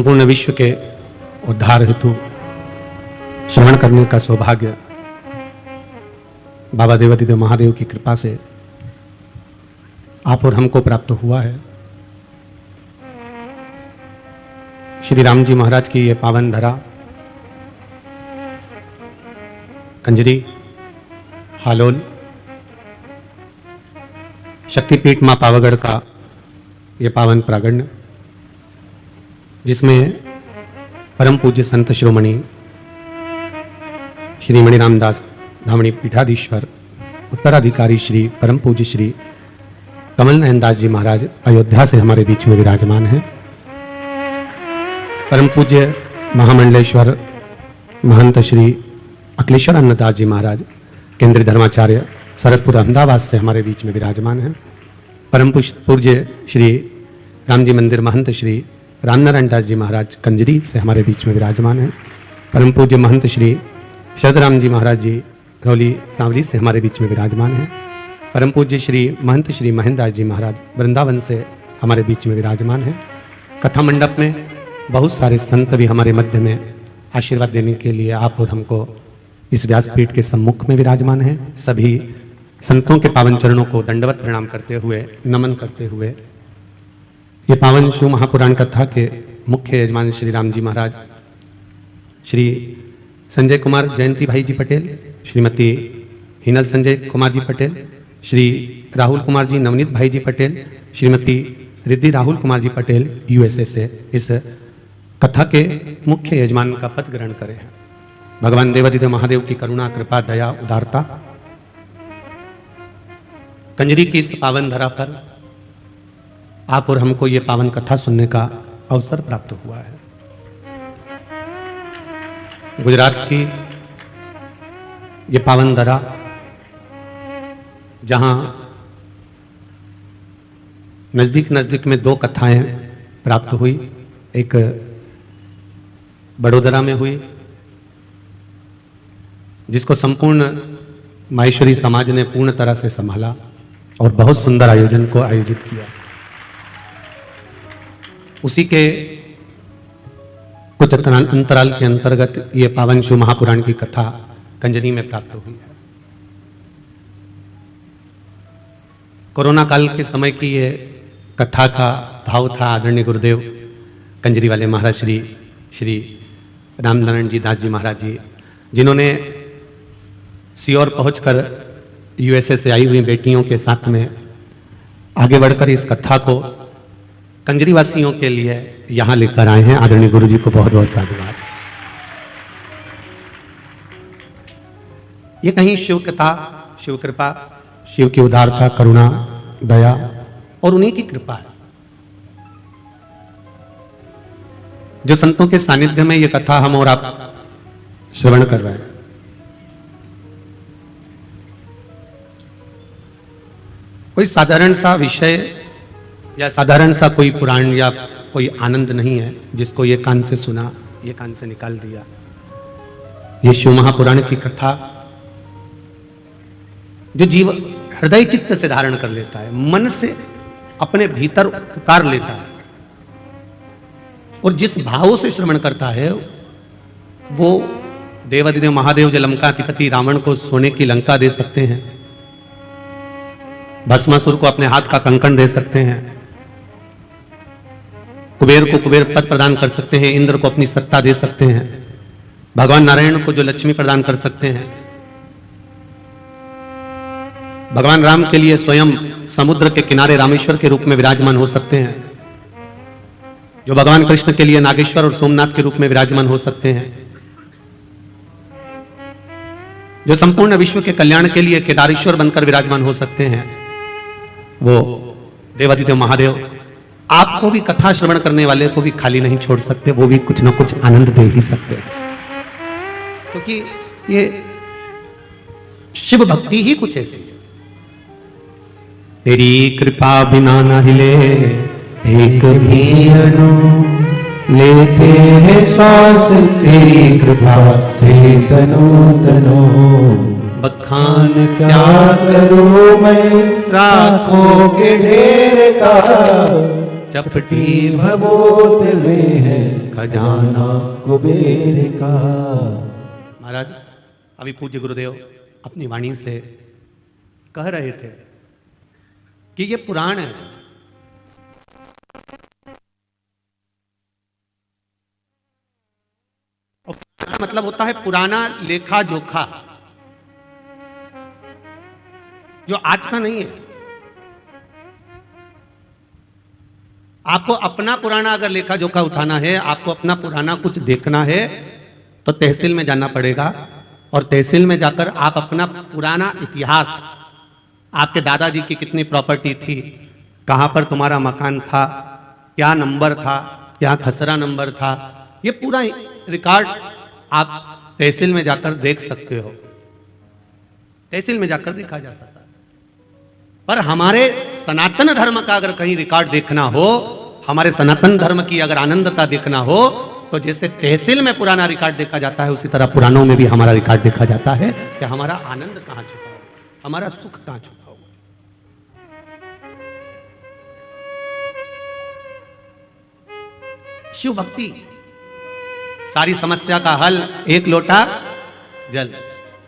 संपूर्ण विश्व के उद्धार हेतु श्रवण करने का सौभाग्य बाबा देवादिदेव महादेव की कृपा से आप और हमको प्राप्त हुआ है। श्री राम जी महाराज की ये पावन धरा कंजरी हालोल शक्तिपीठ मां पावागढ़ का ये पावन प्रांगण, जिसमें परम पूज्य संत शिरोमणि श्री मणि रामदास धामणी पीठाधीश्वर उत्तराधिकारी श्री परम पूज्य श्री कमल नयन दास जी महाराज अयोध्या से हमारे बीच में विराजमान हैं। परम पूज्य महामंडलेश्वर महंत श्री अखिलेश्वर अन्नदास जी महाराज केंद्रीय धर्माचार्य सरसपुर अहमदाबाद से हमारे बीच में विराजमान हैं। परम पूज्य श्री राम जी मंदिर महंत श्री रामनारायण दास जी महाराज कंजरी से हमारे बीच में विराजमान हैं। परम पूज्य महंत श्री शरदराम जी महाराज जी रौली सांवली से हमारे बीच में विराजमान हैं। परम पूज्य श्री महंत श्री महेंद्र दास जी महाराज वृंदावन से हमारे बीच में विराजमान हैं। कथा मंडप में बहुत सारे संत भी हमारे मध्य में आशीर्वाद देने के लिए आप और हमको इस व्यासपीठ के सम्मुख में विराजमान हैं। सभी संतों के पावन चरणों को दंडवत प्रणाम करते हुए नमन करते हुए ये पावन शिव महापुराण कथा के मुख्य यजमान श्री राम जी महाराज, श्री संजय कुमार जयंती भाई जी पटेल, श्रीमती हिनल संजय कुमार जी पटेल, श्री राहुल कुमार जी नवनीत भाई जी पटेल, श्रीमती रिद्धि राहुल कुमार जी पटेल यूएसए से इस कथा के मुख्य यजमान का पद ग्रहण करे हैं। भगवान देवादिदेव महादेव की करुणा कृपा दया उदारता कंजरी की इस पावन धरा पर आप और हमको ये पावन कथा सुनने का अवसर प्राप्त हुआ है। गुजरात की ये पावन धरा जहां नजदीक नजदीक में दो कथाएं प्राप्त हुई, एक बड़ोदरा में हुई जिसको संपूर्ण माहेश्वरी समाज ने पूर्ण तरह से संभाला और बहुत सुंदर आयोजन को आयोजित किया। उसी के कुछ अंतराल के अंतर्गत ये पावन शिव महापुराण की कथा कंजरी में प्राप्त हुई है। कोरोना काल के समय की ये कथा का भाव था आदरणीय गुरुदेव कंजरी वाले महाराज श्री रामनारायण जी दास जी महाराज जी, जिन्होंने सीओर पहुंचकर यूएसए से आई हुई बेटियों के साथ में आगे बढ़कर इस कथा को कंजरी वासियों के लिए यहां लेकर आए हैं। आदरणीय गुरु जी को बहुत बहुत साधुवाद। ये कहीं शिव कथा, शिव कृपा, शिव की उदारता, करुणा, दया और उन्हीं की कृपा है जो संतों के सानिध्य में ये कथा हम और आप श्रवण कर रहे हैं। कोई साधारण सा विषय या साधारण सा कोई पुराण या कोई आनंद नहीं है जिसको ये कान से सुना, ये कान से निकाल दिया। ये शिव महापुराण की कथा जो जीव हृदय चित्त से धारण कर लेता है, मन से अपने भीतर उतार लेता है और जिस भाव से श्रवण करता है वो देवादिदेव महादेव जो लंकाधिपति रावण को सोने की लंका दे सकते हैं, भस्मासुर को अपने हाथ का कंकण दे सकते हैं, कुबेर को कुबेर पद प्रदान कर सकते हैं, इंद्र को अपनी सत्ता दे सकते हैं, भगवान नारायण को जो लक्ष्मी प्रदान कर सकते हैं, भगवान राम के लिए स्वयं समुद्र के किनारे रामेश्वर के रूप में विराजमान हो सकते हैं, जो भगवान कृष्ण के लिए नागेश्वर और सोमनाथ के रूप में विराजमान हो सकते हैं, जो संपूर्ण विश्व के कल्याण के लिए केदारेश्वर बनकर विराजमान हो सकते हैं, वो देवादिदेव महादेव आपको भी कथा श्रवण करने वाले को भी खाली नहीं छोड़ सकते, वो भी कुछ ना कुछ आनंद दे ही सकते हैं। क्योंकि ये शिव भक्ति ही कुछ ऐसी है। तेरी कृपा बिना न हिले एक भी अणु, लेते हैं श्वास तेरी कृपा से तनो तनो, बखान क्या करूं मैं राखों के ढेर का, चपटी भभूत में है खजाना कुबेर का। महाराज अभी पूज्य गुरुदेव अपनी वाणी से कह रहे थे कि ये पुराण है, और पुराना मतलब होता है पुराना लेखा जोखा, जो आज का नहीं है। आपको अपना पुराना अगर लेखा जोखा उठाना है, आपको अपना पुराना कुछ देखना है, तो तहसील में जाना पड़ेगा, और तहसील में जाकर आप अपना पुराना इतिहास, आपके दादाजी की कितनी प्रॉपर्टी थी, कहां पर तुम्हारा मकान था, क्या नंबर था, क्या खसरा नंबर था, ये पूरा रिकॉर्ड आप तहसील में जाकर देख सकते हो। तहसील में जाकर देखा जा सकता है। पर हमारे सनातन धर्म का अगर कहीं रिकॉर्ड देखना हो, हमारे सनातन धर्म की अगर आनंदता देखना हो, तो जैसे तहसील में पुराना रिकॉर्ड देखा जाता है, उसी तरह पुराणों में भी हमारा रिकॉर्ड देखा जाता है कि हमारा आनंद कहां छुपा हुआ, हमारा सुख कहां छुपा हुआ। शिव भक्ति सारी समस्या का हल, एक लोटा जल।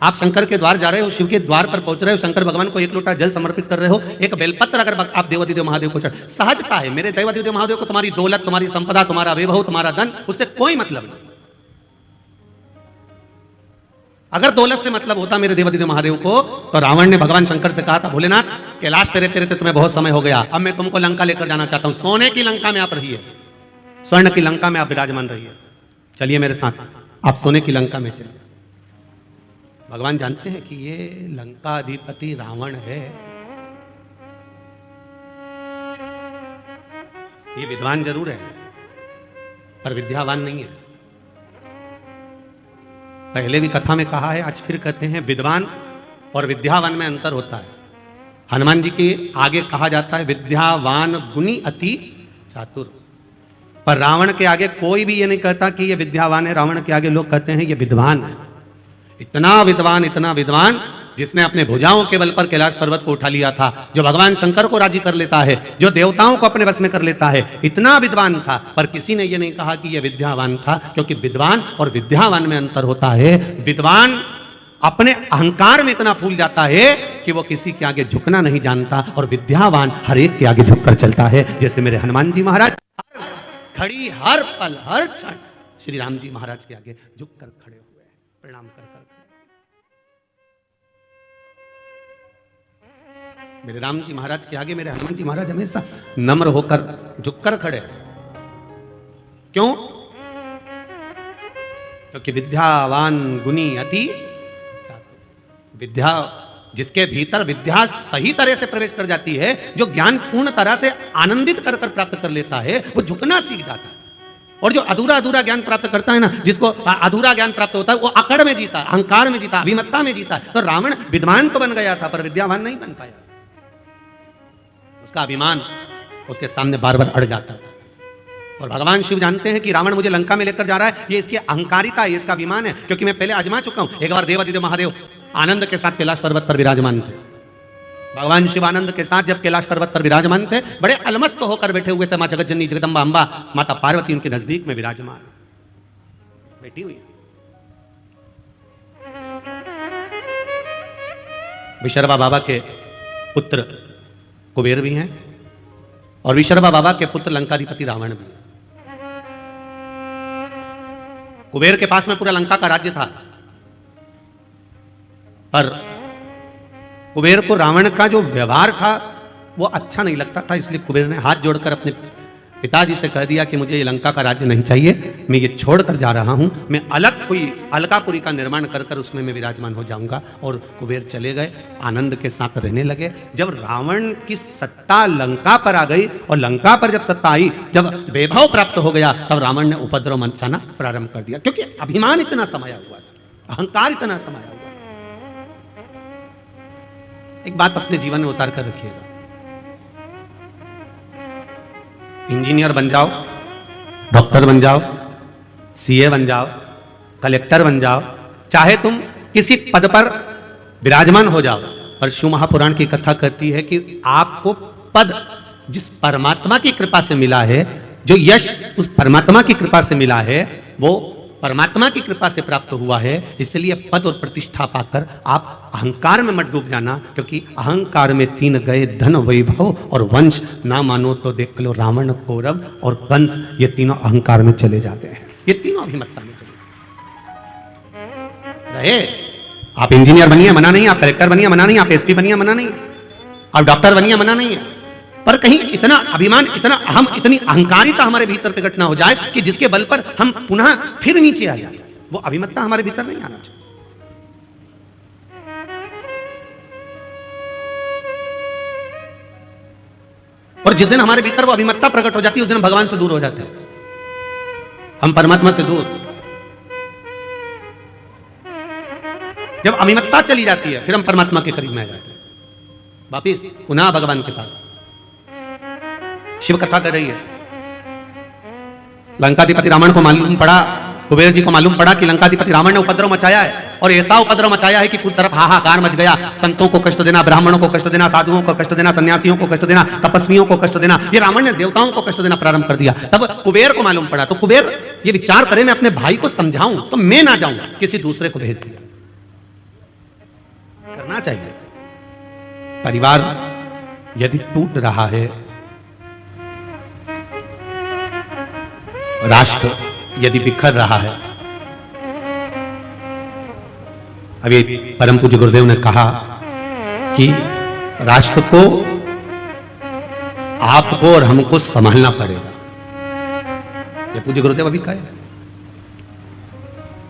आप शंकर के द्वार जा रहे हो, शिव के द्वार पर पहुंच रहे हो, शंकर भगवान को एक लोटा जल समर्पित कर रहे हो, एक बेलपत्र अगर आप देवादिदेव महादेव को चढ़, सहजता है मेरे देवादिदेव महादेव को तुम्हारी दौलत, तुम्हारी संपदा, तुम्हारा वैभव, तुम्हारा धन, उससे कोई मतलब नहीं। अगर दौलत से मतलब होता मेरे देवादिदेव महादेव को, तो रावण ने भगवान शंकर से कहा था, भोलेनाथ कैलाश पे रहते रहते तुम्हें बहुत समय हो गया, अब मैं तुमको लंका लेकर जाना चाहता हूं, सोने की लंका में आप रहिए, स्वर्ण की लंका में आप विराजमान रहिए, चलिए मेरे साथ, आप सोने की लंका में चलिए। भगवान जानते हैं कि ये लंका अधिपति रावण है, ये विद्वान जरूर है पर विद्यावान नहीं है। पहले भी कथा में कहा है, आज फिर कहते हैं, विद्वान और विद्यावान में अंतर होता है। हनुमान जी के आगे कहा जाता है विद्यावान गुणी अति चातुर, पर रावण के आगे कोई भी ये नहीं कहता कि ये विद्यावान है, रावण के आगे लोग कहते हैं ये विद्वान है। इतना विद्वान जिसने अपने भुजाओं के बल पर कैलाश पर्वत को उठा लिया था, जो भगवान शंकर को राजी कर लेता है, जो देवताओं को अपने बस में कर लेता है, इतना विद्वान था, पर किसी ने यह नहीं कहा कि यह विद्यावान था, क्योंकि विद्वान और विद्यावान में अंतर होता है। विद्वान अपने अहंकार में इतना फूल जाता है कि वो किसी के आगे झुकना नहीं जानता, और विद्यावान हर एक के आगे झुककर चलता है। जैसे मेरे हनुमान जी महाराज हर घड़ी, हर पल, हर क्षण श्री राम जी महाराज के आगे झुककर खड़े हुए, प्रणाम कर कर। मेरे राम जी महाराज के आगे मेरे हनुमान जी महाराज हमेशा नम्र होकर झुककर खड़े। क्यों? क्योंकि विद्यावान गुणी अति चातुर। विद्या जिसके भीतर विद्या सही तरह से प्रवेश कर जाती है, जो ज्ञान पूर्ण तरह से आनंदित कर कर प्राप्त कर लेता है, वो झुकना सीख जाता है। और जो अधूरा ज्ञान प्राप्त करता है ना, जिसको अधूरा ज्ञान प्राप्त होता है, वो अकड़ में जीता, अहंकार में जीता, अभिमत्ता में जीता है। तो रावण विद्वान तो बन गया था, पर विद्यावान नहीं बन पाया। उसका अभिमान उसके सामने बार बार अड़ जाता था। और भगवान शिव जानते हैं कि रावण मुझे लंका में लेकर जा रहा है, ये इसकी अहंकारिता है, ये इसका अभिमान है, क्योंकि मैं पहले आजमा चुका हूं। एक बार देवादिदेव महादेव आनंद के साथ कैलाश पर्वत पर विराजमान थे। भगवान शिवानंद के साथ जब कैलाश पर्वत पर विराजमान थे, बड़े अलमस्त होकर बैठे हुए थे। मां जगतजननी जगदम्बा अंबा माता पार्वती उनके नजदीक में विराजमान बैठी हुई। विशर्वा बाबा के पुत्र कुबेर भी हैं, और विशर्वा बाबा के पुत्र लंकाधिपति रावण भी हैं। कुबेर के पास में पूरा लंका का राज्य था, पर कुबेर को रावण का जो व्यवहार था वो अच्छा नहीं लगता था, इसलिए कुबेर ने हाथ जोड़कर अपने पिताजी से कह दिया कि मुझे ये लंका का राज्य नहीं चाहिए, मैं ये छोड़कर जा रहा हूं, मैं अलग कोई अलकापुरी का निर्माण कर कर उसमें मैं विराजमान हो जाऊंगा। और कुबेर चले गए, आनंद के साथ रहने लगे। जब रावण की सत्ता लंका पर आ गई, और लंका पर जब सत्ता आई, जब वैभव प्राप्त हो गया, तब रावण ने उपद्रव मचाना प्रारंभ कर दिया, क्योंकि अभिमान इतना समाया हुआ था, अहंकार इतना समाया हुआ। एक बात अपने जीवन में उतार कर रखिएगा, इंजीनियर बन जाओ, डॉक्टर बन जाओ, सीए बन जाओ, कलेक्टर बन जाओ, चाहे तुम किसी पद पर विराजमान हो जाओ, पर शिव महापुराण की कथा कहती है कि आपको पद जिस परमात्मा की कृपा से मिला है, जो यश उस परमात्मा की कृपा से मिला है, वो परमात्मा की कृपा से प्राप्त हुआ है। इसलिए पद और प्रतिष्ठा पाकर आप अहंकार में मत डूब जाना, क्योंकि अहंकार में 3 गए, धन, वैभव और वंश। ना मानो तो देख लो रावण, कौरव और कंस, ये तीनों अहंकार में चले जाते हैं, ये तीनों अभिमत्ता में चले रहे। आप इंजीनियर बनिए मना नहीं, आप कलेक्टर बनिए मना नहीं, आप एसपी बनिए मना नहीं, आप डॉक्टर बनिए मना नहीं है, पर कहीं इतना अभिमान, इतना अहम, इतनी अहंकारिता हमारे भीतर प्रकट ना हो जाए कि जिसके बल पर हम पुनः फिर नीचे आ जाए। वो अभिमत्ता हमारे भीतर नहीं आना चाहिए। और जिस दिन हमारे भीतर वो अभिमत्ता प्रकट हो जाती है, उस दिन हम भगवान से दूर हो जाते हैं, हम परमात्मा से दूर। जब अभिमत्ता चली जाती है, फिर हम परमात्मा के करीब में आ जाते हैं, वापिस पुनः भगवान के पास। शिव कथा कर रही है, लंकाधिपति रावण को मालूम पड़ा, कुबेर जी को मालूम पड़ा कि लंकाधिपति रावण ने उपद्रव मचाया है, और ऐसा उपद्रव मचाया है कि पूरी तरफ हाहाकार मच गया। संतों को कष्ट देना, ब्राह्मणों को कष्ट देना, साधुओं को कष्ट देना, सन्यासियों को कष्ट देना, तपस्वियों को कष्ट देना, ये रावण ने देवताओं को कष्ट देना प्रारंभ कर दिया। तब कुबेर को मालूम पड़ा, तो कुबेर ये विचार करे, मैं अपने भाई को समझाऊं तो मैं ना जाऊं, किसी दूसरे को भेज दिया। करना चाहिए। परिवार यदि टूट रहा है, राष्ट्र यदि बिखर रहा है, अभी परम पूज्य गुरुदेव ने कहा कि राष्ट्र को आपको और हमको संभालना पड़ेगा। ये पूज्य गुरुदेव अभी कहे,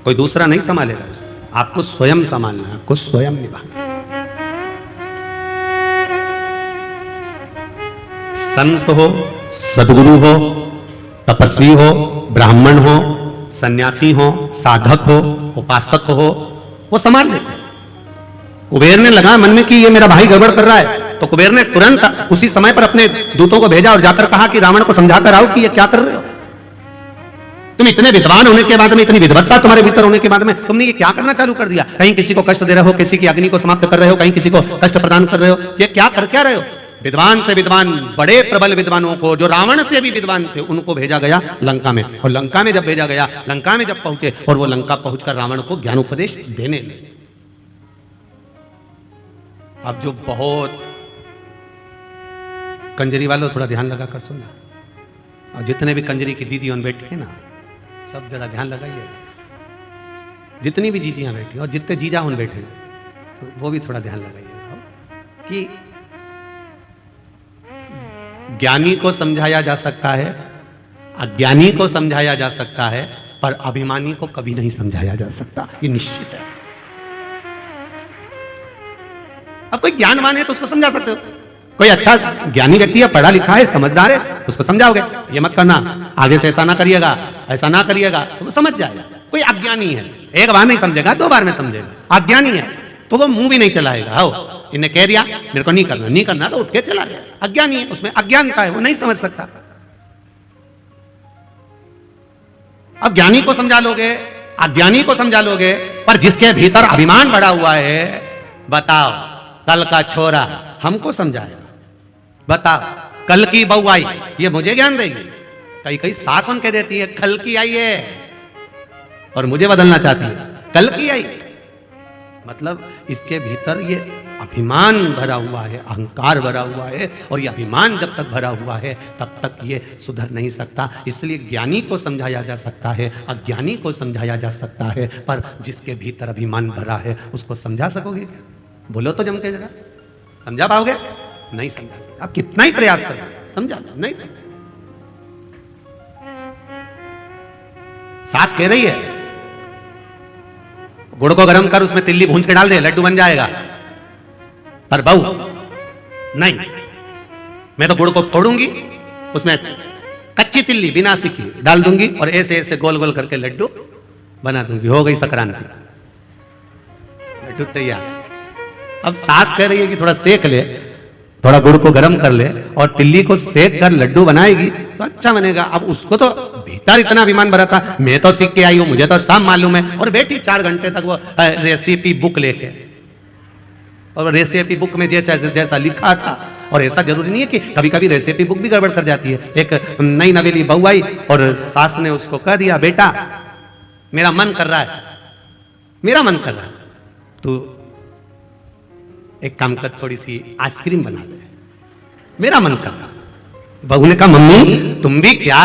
कोई दूसरा नहीं संभालेगा, आपको स्वयं संभालना है, आपको स्वयं निभाना। संत हो, सदगुरु हो, तपस्वी हो, ब्राह्मण हो, सन्यासी हो, साधक हो, उपासक हो, वो संभाल लेते हैं। कुबेर ने लगा मन में कि ये मेरा भाई गड़बड़ कर रहा है, तो कुबेर ने तुरंत उसी समय पर अपने दूतों को भेजा और जाकर कहा कि रावण को समझा कर आओ कि ये क्या कर रहे हो। तुम इतने विद्वान होने के बाद में, इतनी विद्वत्ता तुम्हारे भीतर होने के बाद में, तुमने ये क्या करना चालू कर दिया? कहीं किसी को कष्ट दे रहे हो, किसी की अग्नि को समाप्त कर रहे हो, कहीं किसी को कष्ट प्रदान कर रहे हो, ये क्या कर क्या रहे हो? विद्वान से विद्वान, बड़े प्रबल विद्वानों को, जो रावण से भी विद्वान थे, उनको भेजा गया लंका में। और लंका में जब भेजा गया, लंका में जब पहुंचे, और वो लंका पहुंचकर रावण को ज्ञानोपदेश देने लगे। अब जो बहुत कंजरी वालों, थोड़ा ध्यान लगा कर सुनना, और जितने भी कंजरी की दीदी उन बैठी है ना, सब जरा ध्यान लगाइएगा। जितनी भी जीजियां बैठी और जितने जीजा उन बैठे, वो भी थोड़ा ध्यान लगाइएगा कि ज्ञानी को समझाया जा सकता है, अज्ञानी को समझाया जा सकता है, पर अभिमानी को कभी नहीं समझाया जा सकता, ये निश्चित है। अब कोई ज्ञानवान है तो उसको समझा सकते हो, कोई अच्छा ज्ञानी व्यक्ति है, पढ़ा लिखा है, समझदार है, उसको समझाओगे ये मत करना, आगे से ऐसा ना करिएगा, ऐसा ना करिएगा, तो वो समझ जाएगा। कोई अज्ञानी है, एक बार नहीं समझेगा, 2 बार में समझेगा। अज्ञानी है तो वो मुंह भी नहीं चलाएगा, हो इन्हें कह दिया मेरे को नहीं करना, नहीं करना तो उठ के चला गया। अज्ञानी है, उसमें अज्ञानता है, वो नहीं समझ सकता। अब ज्ञानी को समझा लोगे, अज्ञानी को समझा लोगे, पर जिसके भीतर अभिमान बढ़ा हुआ है, बताओ कल का छोरा हमको समझाएगा, बताओ कल की बहू आई ये मुझे ज्ञान देगी। कई कई शासन कह देती है कल की आई है और मुझे बदलना चाहती है, कल की आई, मतलब इसके भीतर ये अभिमान भरा हुआ है, अहंकार भरा हुआ है, और ये अभिमान जब तक भरा हुआ है तब तक ये सुधर नहीं सकता। इसलिए ज्ञानी को समझाया जा सकता है, अज्ञानी को समझाया जा सकता है, पर जिसके भीतर अभिमान भरा है उसको समझा सकोगे क्या? बोलो तो जम के जरा, समझा पाओगे? नहीं समझा सकते। आप कितना ही प्रयास करें, समझा नहीं समझ सकते। सास कह रही है गुड़ को गर्म कर, उसमें तिल्ली भूंज के डाल दे, लड्डू बन जाएगा, पर बहू नहीं, मैं तो गुड़ को फोड़ूंगी, उसमें कच्ची तिल्ली बिना सीखी डाल दूंगी और ऐसे ऐसे गोल गोल करके लड्डू बना दूंगी, हो गई संक्रांति, लड्डू तैयार। अब सास कह रही है कि थोड़ा सेक ले, थोड़ा गुड़ को गर्म कर ले और तिल्ली को सेक कर लड्डू बनाएगी तो अच्छा बनेगा। अब उसको तो भीतर इतना अभिमान भरा था, मैं तो सीख के आई हूं, मुझे तो सब मालूम है, और बैठी 4 घंटे तक वो रेसिपी बुक लेके, और रेसिपी बुक में जैसा जैसा लिखा था और ऐसा जरूरी नहीं है कि कभी कभी रेसिपी बुक भी गड़बड़ कर जाती है। एक नई नवेली बहू आई और सास ने उसको कह दिया, बेटा मेरा मन कर रहा है, मेरा मन कर रहा है, तू एक काम कर, थोड़ी सी आइसक्रीम बना ले, मेरा मन कर रहा है। बहू ने कहा, मम्मी तुम भी क्या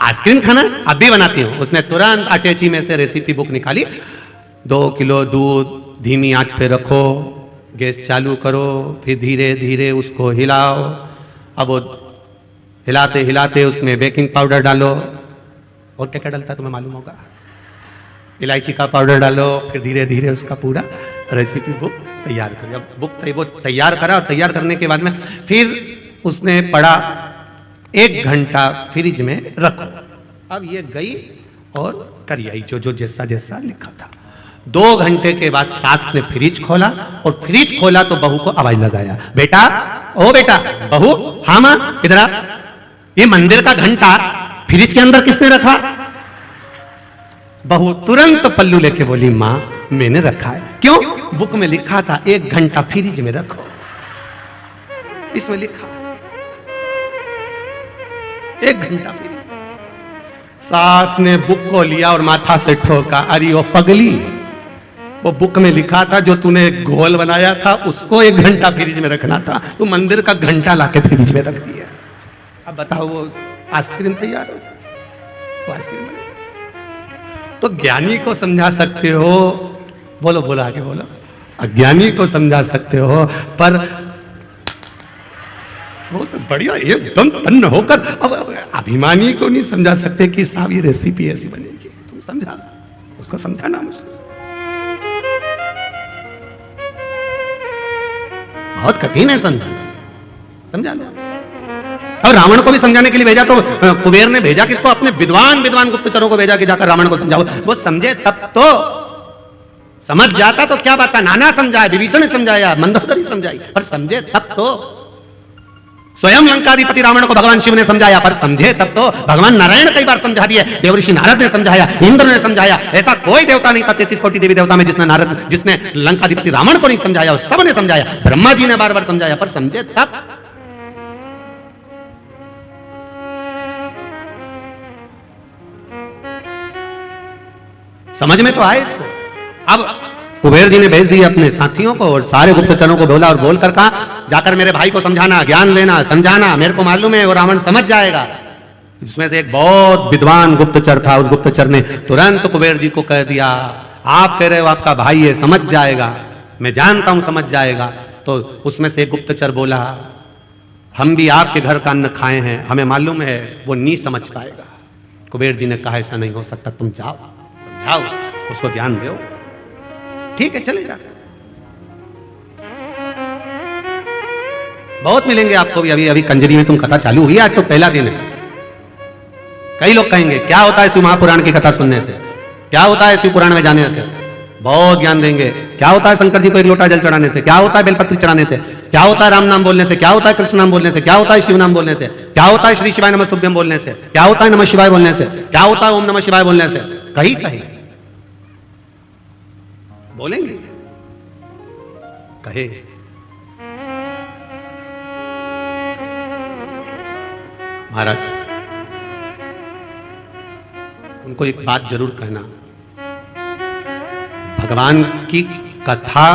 आइसक्रीम खाना? अब भी बनाती हूँ। उसने तुरंत अटैची में से रेसिपी बुक निकाली, 2 किलो दूध धीमी आंच पे रखो, गैस चालू करो, फिर धीरे धीरे उसको हिलाओ। अब वो हिलाते हिलाते उसमें बेकिंग पाउडर डालो, और क्या क्या डलता है तुम्हें मालूम होगा, इलायची का पाउडर डालो, फिर धीरे धीरे उसका पूरा रेसिपी बुक तैयार करो। अब वो तैयार करा, और तैयार करने के बाद में फिर उसने पढ़ा 1 घंटा फ्रिज में रखो। अब ये गई और करी आई जो जैसा जैसा लिखा था। 2 घंटे के बाद सास ने फ्रिज खोला, और फ्रिज खोला तो बहू को आवाज लगाया, बेटा ओ बेटा, बहू हाँ मां इधर आ, ये मंदिर का घंटा फ्रिज के अंदर किसने रखा? बहू तुरंत पल्लू लेके बोली, मां मैंने रखा है। क्यों? बुक में लिखा था 1 घंटा फ्रिज में रखो, इसमें लिखा 1 घंटा फ्रिज। सास ने बुक को लिया और माथा से ठोका, अरे वो पगली, वो बुक में लिखा था जो तूने घोल बनाया था उसको 1 घंटा फ्रिज में रखना था, तू मंदिर का घंटा लाके फ्रिज में रख दिया। अब बताओ वो आइसक्रीम तैयार हो, वो आइसक्रीम बनेगी। तो ज्ञानी को समझा सकते हो, बोलो बोलो आगे बोलो, अज्ञानी को समझा सकते हो, पर वो तो बढ़िया एकदम तन्न होकर अब अभिमानी को नहीं समझा सकते कि साहब ये रेसिपी ऐसी बनेगी। तुम समझा, उसको समझाना मुझे बहुत कठिन है समझा लो। और रावण को भी समझाने के लिए भेजा तो कुबेर ने भेजा किसको? अपने विद्वान गुप्तचरों को भेजा कि जाकर रावण को समझाओ। वो समझे तब तो, समझ जाता तो क्या बात है, नाना समझाया, विभीषण ने समझाया, मंदोदरी समझाई, पर समझे तब तो। स्वयं लंकाधिपति रावण को भगवान शिव ने समझाया, पर समझे तब तो। भगवान नारायण कई बार समझा दिए, देवऋषि नारद ने समझाया, इंद्र ने समझाया, ऐसा कोई देवता नहीं था 33 कोटि देवी देवता में जिसने लंकाधिपति रावण को नहीं समझाया, सब ने समझाया। ब्रह्मा जी ने बार बार समझाया, पर समझे तब। समझ में तो आए इसको। अब कुबेर जी ने भेज दिए अपने साथियों को और सारे गुप्तचरों को बोला, और बोलकर कहा, जाकर मेरे भाई को समझाना, ज्ञान लेना, समझाना, मेरे को मालूम है वो रावण समझ जाएगा। जिसमें से एक बहुत विद्वान गुप्तचर था, उस गुप्तचर ने तुरंत कुबेर जी को कह दिया, आप कह रहे हो आपका भाई है, समझ जाएगा, मैं जानता हूं समझ जाएगा। तो उसमें से एक गुप्तचर बोला, हम भी आपके घर का अन्न खाए हैं, हमें मालूम है वो नहीं समझ पाएगा। कुबेर जी ने कहा, ऐसा नहीं हो सकता, तुम जाओ समझाओ उसको, ज्ञान दो। ठीक है चले जाते, बहुत मिलेंगे आपको भी। अभी कंजरी में तुम कथा चालू हुई, आज तो पहला दिन है। कई लोग कहेंगे क्या होता है शिव महापुराण की कथा सुनने से, क्या होता है शिव पुराण में जाने से, बहुत ज्ञान देंगे। क्या होता है शंकर जी को 1 लोटा जल चढ़ाने से, क्या होता है बेलपत्री चढ़ाने से, क्या होता है राम नाम बोलने से, क्या होता है कृष्ण नाम बोलने से, क्या होता है शिव नाम बोलने से, क्या होता है श्री शिवाय नमस्तुभ्यम बोलने से, क्या होता है नमः शिवाय बोलने से, क्या होता है ओम नमः शिवाय बोलने से। कहीं कहीं बोलेंगे, कहे महाराज उनको एक बात जरूर कहना, भगवान की कथा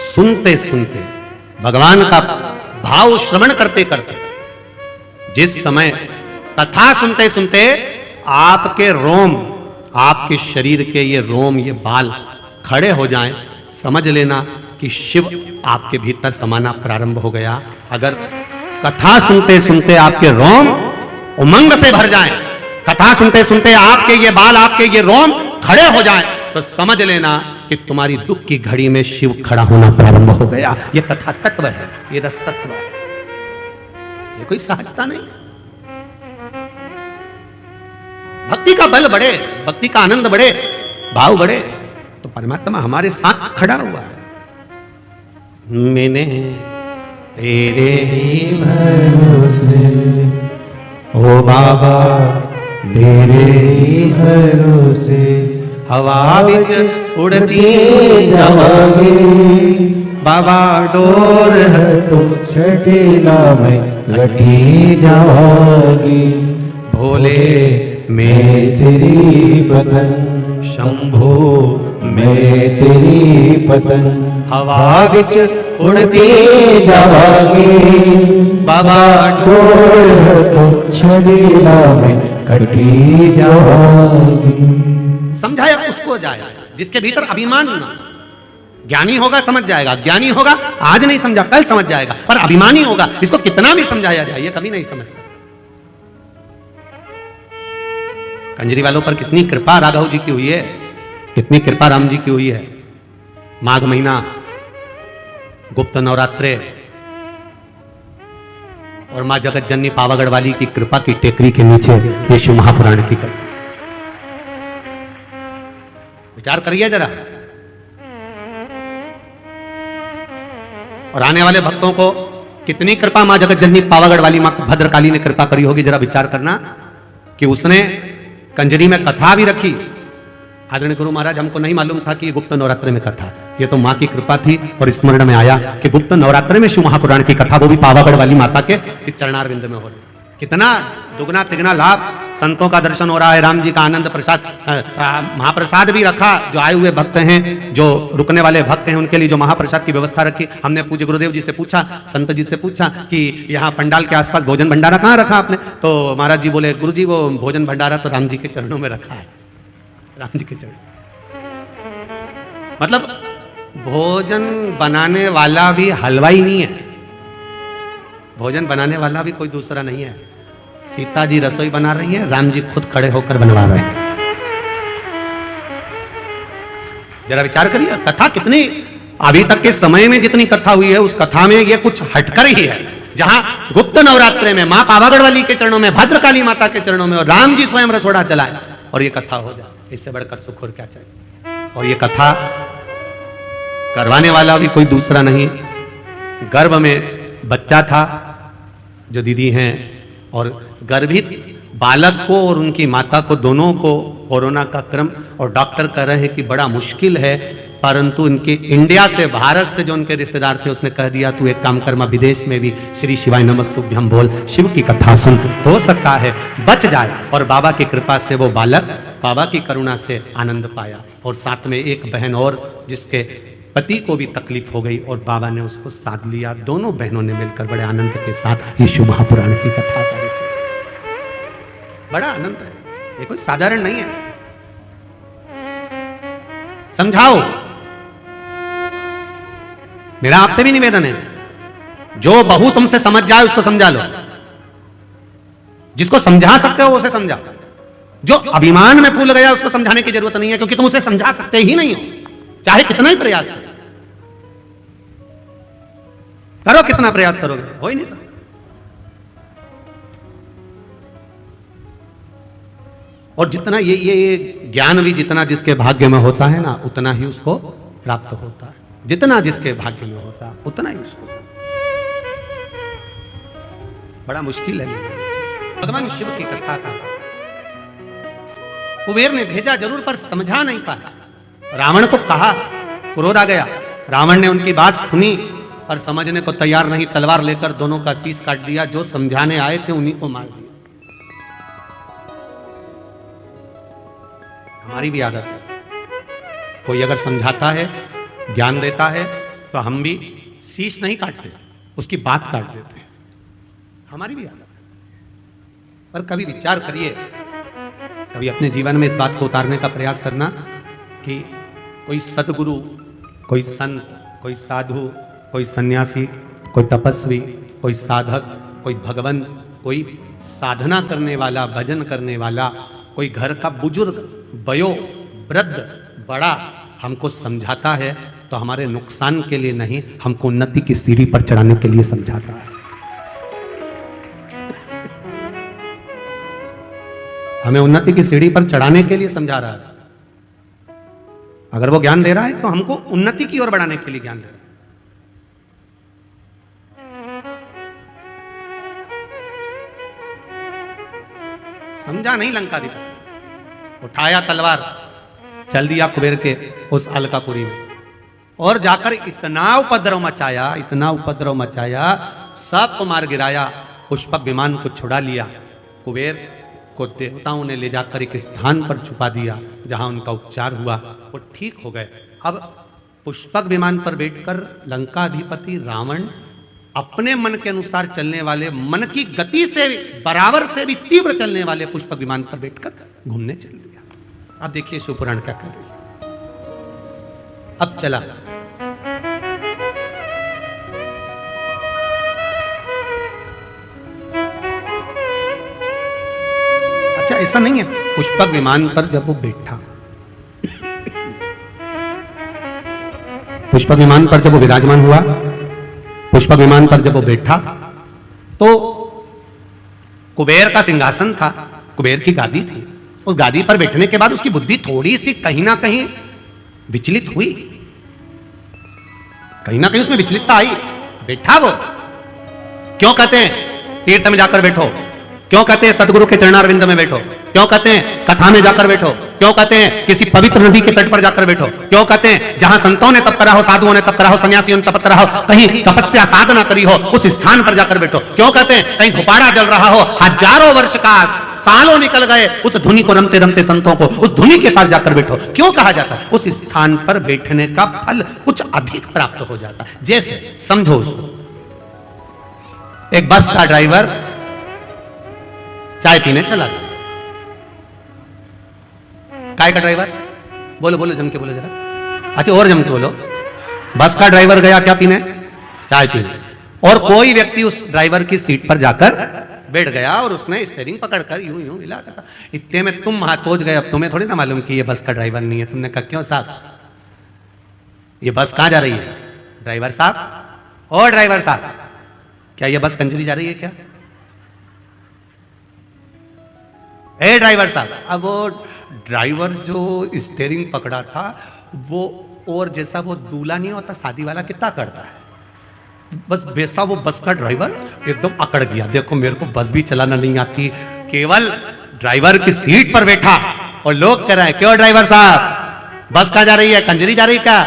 सुनते सुनते, भगवान का भाव श्रवण करते करते, जिस समय कथा सुनते सुनते आपके रोम, आपके शरीर के ये रोम, ये बाल खड़े हो जाएं, समझ लेना कि शिव आपके भीतर समाना प्रारंभ हो गया। अगर कथा सुनते सुनते आपके रोम उमंग से भर जाएं, कथा सुनते सुनते आपके ये बाल, आपके ये रोम खड़े हो जाएं, तो समझ लेना कि तुम्हारी दुख की घड़ी में शिव खड़ा होना प्रारंभ हो गया। ये कथा तत्व है, ये रस तत्व है, ये कोई सहजता नहीं। भक्ति का बल बढ़े, भक्ति का आनंद बढ़े, भाव बढ़े, तो परमात्मा हमारे साथ खड़ा हुआ है। मैंने तेरे ही भरोसे, ओ बाबा तेरे ही भरोसे, हवा बिच उड़ती जावांगे, बाबा डोर है तो चढ़ेला में घटी जाओगी। भोले मैं में तेरी पतन, शंभो मैं तेरी पतन हवा विच उड़ती जाओगी। बाबा डोर है तो छड़ीला में कटी जाओगी। समझाया उसको जाए जिसके भीतर अभिमान ना। ज्ञानी होगा समझ जाएगा, ज्ञानी होगा आज नहीं समझा कल समझ जाएगा, पर अभिमानी होगा इसको कितना भी समझाया जाए ये कभी नहीं समझ सकता। कंजरी वालों पर कितनी कृपा राघव जी की हुई है, कितनी कृपा राम जी की हुई है। माघ महीना, गुप्त नवरात्रे और मां जगत जननी पावागढ़ वाली की कृपा की टेकरी के नीचे ये शिव महापुराण की कथा। विचार करिए जरा। और आने वाले भक्तों को कितनी कृपा मां जगत जननी पावागढ़ वाली मां भद्रकाली ने कृपा करी होगी। जरा विचार करना कि उसने कंजरी में कथा भी रखी। आदरणीय गुरु महाराज हमको नहीं मालूम था कि ये गुप्त नवरात्रि में कथा, ये तो मां की कृपा थी और स्मरण में आया कि गुप्त नवरात्रि में शिव महापुराण की कथा वो भी पावागढ़ वाली माता के इस चरणारविंद में हो रही। कितना दुगना तिगना लाभ, संतों का दर्शन हो रहा है, राम जी का आनंद प्रसाद, महाप्रसाद भी रखा। जो आए हुए भक्त हैं, जो रुकने वाले भक्त हैं, उनके लिए जो महाप्रसाद की व्यवस्था रखी। हमने पूज्य गुरुदेव जी से पूछा, संत जी से पूछा कि यहाँ पंडाल के आसपास भोजन भंडारा कहाँ रखा आपने? तो महाराज जी बोले गुरु जी वो भोजन भंडारा तो राम जी के चरणों में रखा है, राम जी के चरण। मतलब भोजन बनाने वाला भी हलवाई नहीं है, भोजन बनाने वाला भी कोई दूसरा नहीं है। सीता जी रसोई बना रही है, राम जी खुद खड़े होकर बनवा रहे हैं। जरा विचार करिए कथा कितनी, अभी तक के समय में जितनी कथा हुई है उस कथा में ये कुछ हटकर ही है। जहां गुप्त नवरात्रे में मां पावागढ़ वाली के चरणों में, भद्रकाली माता के चरणों में और राम जी स्वयं रसोड़ा चलाए और ये कथा हो जाए, इससे बढ़कर सुख और क्या चाहिए। और ये कथा करवाने वाला भी कोई दूसरा नहीं। गर्भ में बच्चा था जो दीदी हैं, और गर्भित बालक को और उनकी माता को दोनों को कोरोना का क्रम, और डॉक्टर कह रहे हैं कि बड़ा मुश्किल है, परंतु इनके इंडिया से, भारत से जो उनके रिश्तेदार थे उसने कह दिया तू एक काम कर, मैं विदेश में भी श्री शिवाय नमस्तुभ्यम बोल, शिव की कथा सुन, हो सकता है बच जाए। और बाबा की कृपा से वो बालक बाबा की करुणा से आनंद पाया। और साथ में एक बहन और जिसके पति को भी तकलीफ हो गई और बाबा ने उसको साथ लिया। दोनों बहनों ने मिलकर बड़े आनंद के साथ ये शिव महापुराण की कथा करी। बड़ा आनंद है, ये कोई साधारण नहीं है। समझाओ, मेरा आपसे भी निवेदन है, जो बहू तुमसे समझ जाए उसको समझा लो, जिसको समझा सकते हो उसे समझाओ। जो अभिमान में फूल गया उसको समझाने की जरूरत नहीं है, क्योंकि तुम उसे समझा सकते ही नहीं हो, चाहे कितना ही प्रयास करो, कितना प्रयास करोगे, हो ही नहीं सकता। और जितना ये ज्ञान भी जितना जिसके भाग्य में होता है ना, उतना ही उसको प्राप्त होता है। जितना जिसके भाग्य में होता है उतना ही उसको। बड़ा मुश्किल है भगवान शिव की कथा का। कुबेर ने भेजा जरूर पर समझा नहीं पाया। रावण को कहा, क्रोध आ गया, रावण ने उनकी बात सुनी और समझने को तैयार नहीं, तलवार लेकर दोनों का शीश काट दिया। जो समझाने आए थे उन्हीं को मार दिया। हमारी भी आदत है, कोई अगर समझाता है, ज्ञान देता है, तो हम भी शीश नहीं काटते, उसकी बात काट देते हैं। हमारी भी आदत है। पर कभी विचार करिए, कभी अपने जीवन में इस बात को उतारने का प्रयास करना कि कोई सद्गुरु, कोई संत, कोई साधु, कोई सन्यासी, कोई तपस्वी, कोई साधक, कोई भगवंत, कोई साधना करने वाला, भजन करने वाला, कोई घर का बुजुर्ग, वयो वृद्ध, बड़ा हमको समझाता है तो हमारे नुकसान के लिए नहीं, हमको उन्नति की सीढ़ी पर चढ़ाने के लिए समझाता है। हमें उन्नति की सीढ़ी पर चढ़ाने के लिए समझा रहा है। अगर वो ज्ञान दे रहा है तो हमको उन्नति की ओर बढ़ाने के लिए ज्ञान दे रहा है। समझा नहीं लंकाधिपति, उठाया तलवार, चल दिया कुबेर के उस अलकापुरी में। और जाकर इतना उपद्रव मचाया, सबको मार गिराया, पुष्पक विमान को छुड़ा लिया। कुबेर को देवताओं ने ले जाकर एक स्थान पर छुपा दिया जहां उनका उपचार हुआ, वो ठीक हो गए। अब पुष्पक विमान पर बैठकर लंकाधिपति रावण अपने मन के अनुसार चलने वाले, मन की गति से बराबर से भी तीव्र चलने वाले पुष्पक विमान पर बैठकर घूमने चल दिया। अब देखिए शिवपुराण क्या कर रही है। अब चला, अच्छा ऐसा नहीं है, पुष्पक विमान पर जब वो बैठा, पुष्पक विमान पर जब वो विराजमान हुआ, पुष्पक विमान पर जब वो बैठा तो कुबेर का सिंहासन था, कुबेर की गादी थी। उस गादी पर बैठने के बाद उसकी बुद्धि थोड़ी सी कहीं ना कहीं विचलित हुई, कहीं ना कहीं उसमें विचलितता आई। बैठा वो, क्यों कहते हैं तीर्थ में जाकर बैठो, क्यों कहते हैं सदगुरु के चरणारविंद में बैठो, क्यों कहते हैं कथा में जाकर बैठो, क्यों कहते हैं किसी पवित्र नदी के तट पर जाकर बैठो, क्यों कहते हैं जहां संतों ने तप करा हो, साधुओं ने तप करा हो, सन्यासियों ने तप करा हो, कहीं तपस्या साधना करी हो, उस स्थान पर जाकर बैठो, क्यों कहते हैं कहीं धुपाड़ा जल रहा हो, हजारों वर्ष का सालों निकल गए, उस धुनी को रमते रमते संतों को उस धुनी के पास जाकर बैठो, क्यों कहा जाता है? उस स्थान पर बैठने का फल कुछ अधिक प्राप्त हो जाता है। जैसे समझो उसको, एक बस का ड्राइवर चाय पीने चला गया। काय का ड्राइवर? बोलो बोलो जम के बोलो जरा, अच्छा और जम के बोलो। बस का ड्राइवर गया क्या पीने? चाय पीने। और कोई व्यक्ति उस ड्राइवर की सीट पर जाकर बैठ गया और उसने स्टीयरिंग पकड़कर यूं यूं हिला रहा था। इतने में तुम वहां पहुंच गए, अब तुम्हें थोड़ी ना मालूम कि ये बस का ड्राइवर नहीं है। तुमने कहा क्यों साहब, ये बस कहां जा रही है? ड्राइवर साहब, और ड्राइवर साहब, क्या ये बस कंजरी जा रही है क्या? ए ड्राइवर साहब। अब वो ड्राइवर जो स्टीयरिंग पकड़ा था वो, और जैसा वो दूल्हा नहीं होता शादी वाला कितना करता है, बस वैसा वो बस का ड्राइवर एकदम अकड़ गया। देखो मेरे को बस भी चलाना नहीं आती, केवल ड्राइवर की सीट पर बैठा और लोग कह रहे हैं क्यों ड्राइवर साहब बस कहां जा रही है? कंजरी जा रही क्या?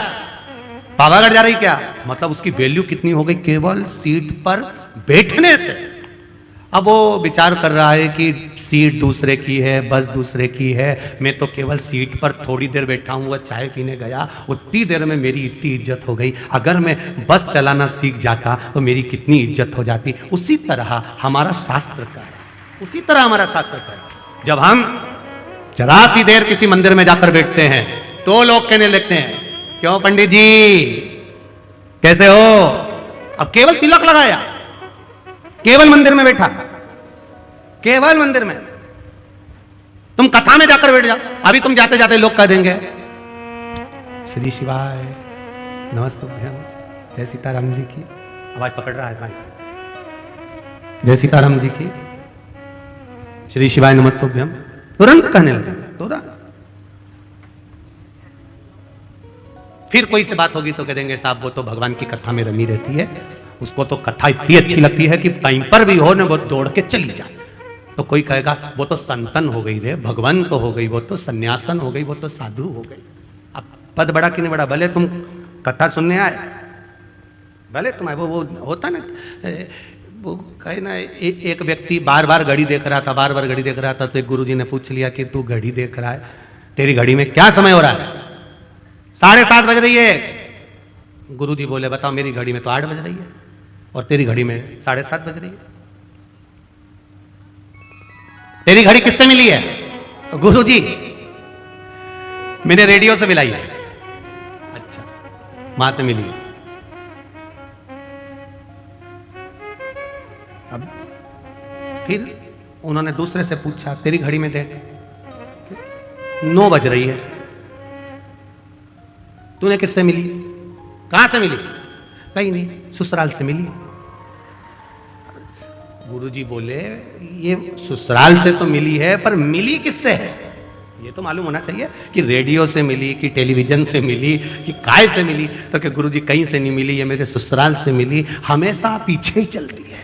पावागढ़ जा रही क्या? मतलब उसकी वैल्यू कितनी हो गई केवल सीट पर बैठने से। अब वो विचार कर रहा है कि सीट दूसरे की है, बस दूसरे की है, मैं तो केवल सीट पर थोड़ी देर बैठा हूँ, वो चाय पीने गया, उतनी देर में मेरी इतनी इज्जत हो गई। अगर मैं बस चलाना सीख जाता तो मेरी कितनी इज्जत हो जाती। उसी तरह हमारा शास्त्र का है, उसी तरह हमारा शास्त्र का है। जब हम जरा सी देर किसी मंदिर में जाकर बैठते हैं तो लोग कहने लगते हैं क्यों पंडित जी कैसे हो? अब केवल तिलक लगाया, केवल मंदिर में बैठा, केवल मंदिर में। तुम कथा में जाकर बैठ जाओ, अभी तुम जाते जाते लोग कह देंगे श्री शिवाय नमस्तुभ्यम, जय सीताराम जी की। आवाज पकड़ रहा है भाई, जय सीताराम जी की, श्री शिवाय नमस्तुभ्यम, तुरंत कहने लगे, तुरंत। फिर कोई से बात होगी तो कह देंगे साहब वो तो भगवान की कथा में रमी रहती है, उसको तो कथा इतनी अच्छी लगती है कि टाइम पर भी हो ना वो दौड़ के चली जाए। तो कोई कहेगा वो तो संतन हो गई रे, भगवान तो हो गई, वो तो सन्यासन हो गई, वो तो साधु हो गई। अब पद बड़ा कि नहीं बड़ा, भले तुम कथा सुनने आए, भले तुम आए, वो होता ना, वो कहे ना एक व्यक्ति बार बार घड़ी देख रहा था, बार बार घड़ी देख रहा था, तो एक गुरुजी ने पूछ लिया कि तू घड़ी देख रहा है, तेरी घड़ी में क्या समय हो रहा है? 7:30 बज रही है। गुरुजी बोले बताओ मेरी घड़ी में तो 8 बज रही है और तेरी घड़ी में 7:30 बज रही है। तेरी घड़ी किससे मिली है? गुरुजी मैंने रेडियो से मिलाई है। अच्छा, मां से मिली है। अब फिर उन्होंने दूसरे से पूछा तेरी घड़ी में देख 9 बज रही है, तूने किससे मिली? कहां से मिली? कहीं नहीं, ससुराल से मिली। गुरुजी बोले ये ससुराल से तो मिली है पर मिली किससे है? ये तो मालूम होना चाहिए कि रेडियो से मिली कि टेलीविजन से मिली कि काय से मिली। तो कि गुरुजी कहीं से नहीं मिली, ये मेरे ससुराल से मिली। हमेशा पीछे ही चलती है,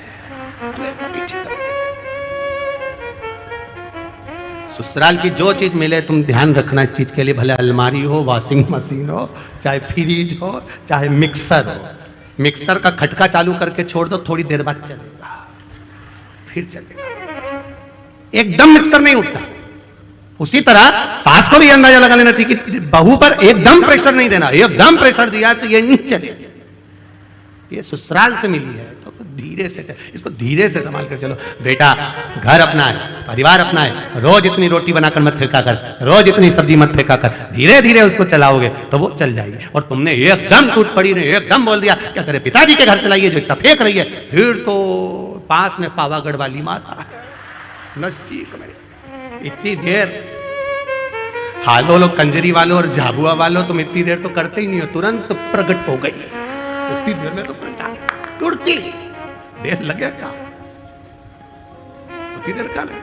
हमेशा पीछे चलती है। ससुराल की जो चीज मिले तुम ध्यान रखना इस चीज के लिए, भले अलमारी हो, वॉशिंग मशीन हो, चाहे फ्रिज हो, चाहे मिक्सर हो। मिक्सर का खटका चालू करके छोड़ दो, थोड़ी देर बाद चलेगा, फिर चलेगा। एकदम मिक्सर नहीं उठता। उसी तरह सास को भी अंदाजा लगा लेना चाहिए कि बहू पर एकदम प्रेशर नहीं देना, एकदम प्रेशर दिया तो ये नहीं चलेगा। ये ससुराल से मिली है तो धीरे से इसको धीरे से संभाल कर चलो। बेटा घर अपना है, परिवार अपना है, रोज इतनी रोटी बनाकर मत फेंका कर, रोज इतनी सब्जी मत फेंका कर, धीरे धीरे उसको चलाओगे तो वो चल जाएगी। और तुमने एकदम टूट पड़ी ने एकदम बोल दिया क्या तेरे पिताजी के घर से लाइए जो इतना फेंक रही है, फिर तो पास में पावागढ़ वाली माता नजदीक में इतनी देर हालो लो कंजरी वालों और झाबुआ वालों तुम इतनी देर तो करते ही नहीं हो, तुरंत प्रकट हो गई। उतनी देर में तो तुरती देर लगेगा, उतनी देर का लगे।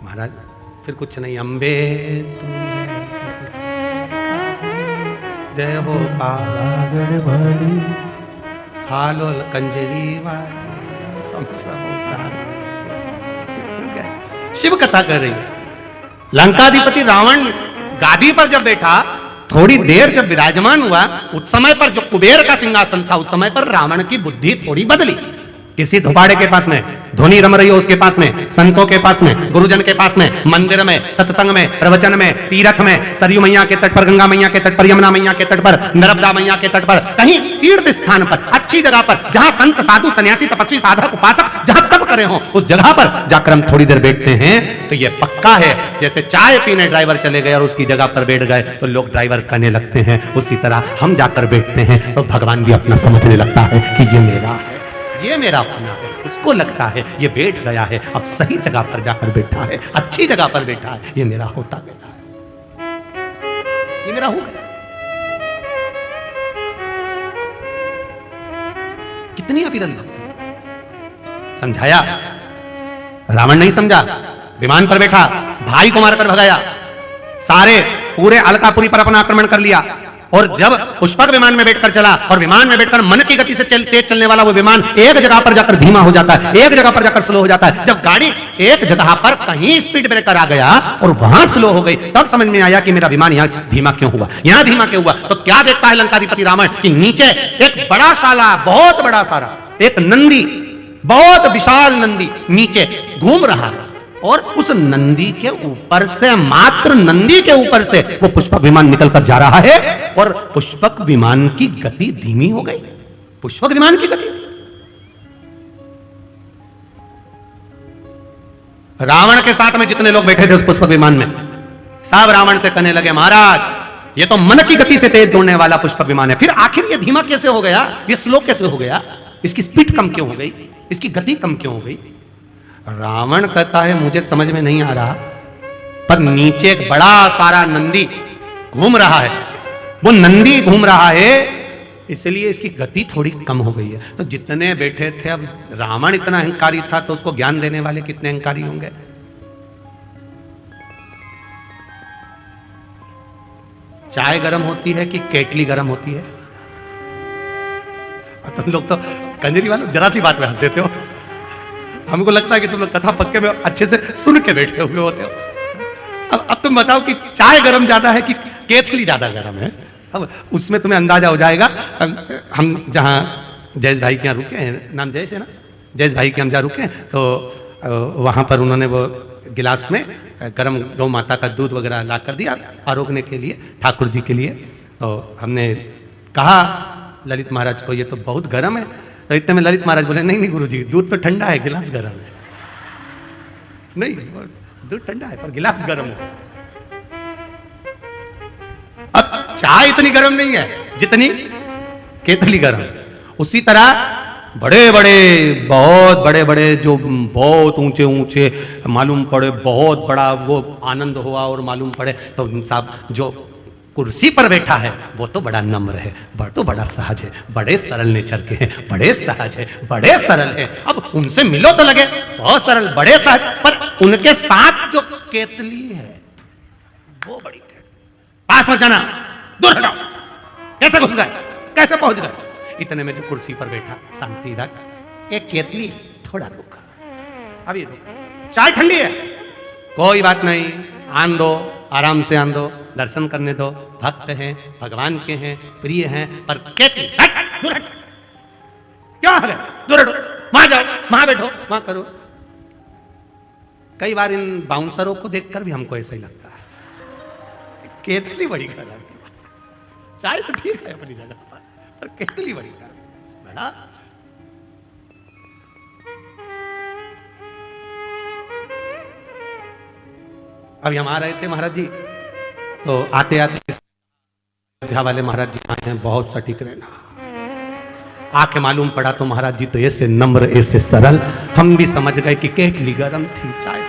महाराज फिर कुछ नहीं, अम्बे तुम जय हो पावागढ़ वाली, हालो कंजरी वाली, हम सब शिव कथा कर रही है। लंकाधिपति रावण गादी पर जब बैठा, थोड़ी देर जब विराजमान हुआ, उस समय पर जो कुबेर का सिंहासन था, उस समय पर रावण की बुद्धि थोड़ी बदली। किसी धुपाड़े के पास में धुनी रम रही हो, उसके पास में संतों के पास में, गुरुजन के पास में, मंदिर में, सत्संग में, प्रवचन में, तीर्थ में, सरयू मैया के तट पर, गंगा मैया के तट पर, यमुना मैया के तट पर, नर्मदा मैया के तट पर, कहीं तीर्थ स्थान पर, अच्छी जगह पर, जहां संत साधु सन्यासी तपस्वी साधक उपासक जहां तप करे हो, उस जगह पर जाकर हम थोड़ी देर बैठते हैं तो ये पक्का है। जैसे चाय पीने ड्राइवर चले गए और उसकी जगह पर बैठ गए तो लोग ड्राइवर करने लगते हैं, उसी तरह हम जाकर बैठते हैं तो भगवान भी अपना समझने लगता है कि ये मेरा है, ये मेरा अपना है। उसको लगता है ये बैठ गया है, अब सही जगह पर जाकर बैठा है, अच्छी जगह पर बैठा है, ये मेरा होता गया है, ये मेरा हो गया। कितनी अविरल भक्ति। समझाया, रावण नहीं समझा, विमान पर बैठा, भाई को मारकर भगाया, सारे पूरे अलकापुरी पर अपना आक्रमण कर लिया। और जब पुष्पक विमान में बैठकर चला और विमान में बैठकर मन की गति से तेज चलने वाला वो विमान एक जगह पर जाकर धीमा हो जाता है, एक जगह पर जाकर स्लो हो जाता है। जब गाड़ी एक जगह पर कहीं स्पीड ब्रेकर आ गया और वहां स्लो हो गई, तब समझ में आया कि मेरा विमान यहां धीमा क्यों हुआ, यहां धीमा क्यों हुआ। तो क्या देखता है लंकाधिपति रावण कि नीचे एक बड़ा साला, बहुत बड़ा सारा एक नंदी, बहुत विशाल नंदी नीचे घूम रहा है और उस नंदी के ऊपर से, मात्र नंदी के ऊपर से वो पुष्पक विमान निकलकर जा रहा है और पुष्पक विमान की गति धीमी हो गई। पुष्पक विमान की गति, रावण के साथ में जितने लोग बैठे थे उस पुष्पक विमान में, सब रावण से कहने लगे महाराज ये तो मन की गति से तेज दौड़ने वाला पुष्पक विमान है, फिर आखिर ये धीमा कैसे हो गया, ये स्लो कैसे हो गया, इसकी स्पीड कम क्यों हो गई, इसकी गति कम क्यों हो गई। रावण कहता है मुझे समझ में नहीं आ रहा, पर नीचे एक बड़ा सारा नंदी घूम रहा है, वो नंदी घूम रहा है इसलिए इसकी गति थोड़ी कम हो गई है। तो जितने बैठे थे, अब रावण इतना अहंकारी था तो उसको ज्ञान देने वाले कितने अहंकारी होंगे। चाय गर्म होती है कि केटली गर्म होती है। तुम लोग तो कंजरी वालों जरा सी बात में हंस देते हो, हमको लगता है कि तुम लोग कथा पक्के में अच्छे से सुन के बैठे हुए होते हो। अब तुम बताओ कि चाय गर्म ज्यादा है कि केतली ज्यादा गर्म है। अब उसमें तुम्हें अंदाजा हो जाएगा। हम जहाँ जयेश भाई के यहाँ रुके हैं, नाम जयेश है ना, जयेश भाई के हम जहाँ रुके हैं तो वहाँ पर उन्होंने वो गिलास में गर्म गौ माता का दूध वगैरह ला कर दिया आरोगने के लिए, ठाकुर जी के लिए। तो हमने कहा ललित महाराज को ये तो बहुत गर्म है। तो इतने में ललित महाराज बोले नहीं नहीं गुरुजी, दूध तो ठंडा है, गिलास गर्म है। नहीं, दूध ठंडा है पर गिलास गर्म है। अब चाय इतनी गर्म नहीं है जितनी केतली गर्म है। उसी तरह बड़े बड़े, बहुत बड़े बड़े, जो बहुत ऊंचे ऊंचे मालूम पड़े, बहुत बड़ा वो आनंद हुआ और मालूम पड़े तो साहब जो कुर्सी पर बैठा है वो तो बड़ा नम्र है, तो बड़ा सहज है, बड़े सरल नेचर के हैं, बड़े सहज है, बड़े सरल है। अब उनसे मिलो तो लगे बहुत सरल, बड़े सहज, पर उनके साथ जो केतली है वो बड़ी है। पास मत जाना, दूर हटाओ, कैसे घुस गए, कैसे पहुंच गए। इतने में जो कुर्सी पर बैठा शांति रख एक केतली थोड़ा रुक, अभी रुक, चाय ठंडी है, कोई बात नहीं, आन दो, आराम से आन दो, दर्शन करने दो, भक्त हैं, भगवान के हैं, प्रिय हैं, पर केतली हट, दूर हट, क्या है, दूर हटो, वहां जाओ, वहां बैठो, वहां करो। कई बार इन बाउंसरों को देखकर भी हमको ऐसा ही लगता है, केतली बड़ी खराब, चाय तो ठीक है अपनी जगह पर केतली बड़ी खराब, बड़ा अभी हम आ रहे थे महाराज जी, तो आते आते अयोध्या वाले महाराज जी आए हैं, बहुत सटीक रहना, आके मालूम पड़ा तो महाराज जी तो ऐसे नम्र ऐसे सरल, हम भी समझ गए कि केतली गर्म थी, चाय।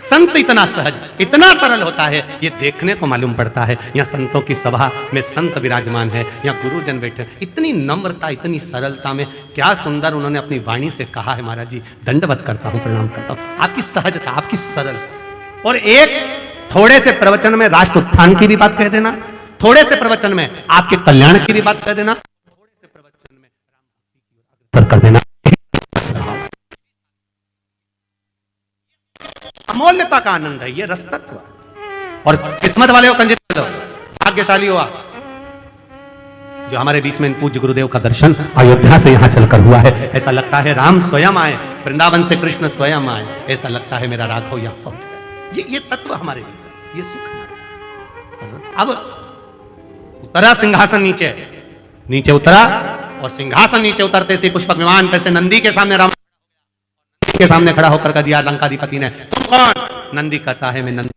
संत इतना सहज इतना सरल होता है, ये देखने को मालूम पड़ता है। यहाँ संतों की सभा में संत विराजमान है, यहाँ गुरुजन बैठे, इतनी नम्रता इतनी सरलता में, क्या सुंदर उन्होंने अपनी वाणी से कहा है। महाराज जी दंडवत करता हूँ, प्रणाम करता हूँ, आपकी सहजता, आपकी सरलता। और एक थोड़े से प्रवचन में राष्ट्र उत्थान की भी बात कह देना, थोड़े से प्रवचन में आपके कल्याण की भी बात कह देना, थोड़े से प्रवचन में राम कर देना, अमूल्यता का आनंद है ये रस तत्व। और किस्मत वाले हो, कंजित भाग्यशाली हो आप, जो हमारे बीच में इन पूज्य गुरुदेव का दर्शन अयोध्या से यहां चलकर हुआ है। ऐसा लगता है राम स्वयं आए, वृंदावन से कृष्ण स्वयं आए, ऐसा लगता है मेरा राघव यहां पहुंच गए। ये तत्व हमारे भीतर, ये सुख हमारे। अब उतरा सिंहासन नीचे, नीचे उतरा, और सिंहासन नीचे उतरते से पुष्पक विमान पे से नंदी के सामने राम के सामने खड़ा होकर कह दिया लंकाधिपति ने, तुम कौन? नंदी कहता है मैं नंदी।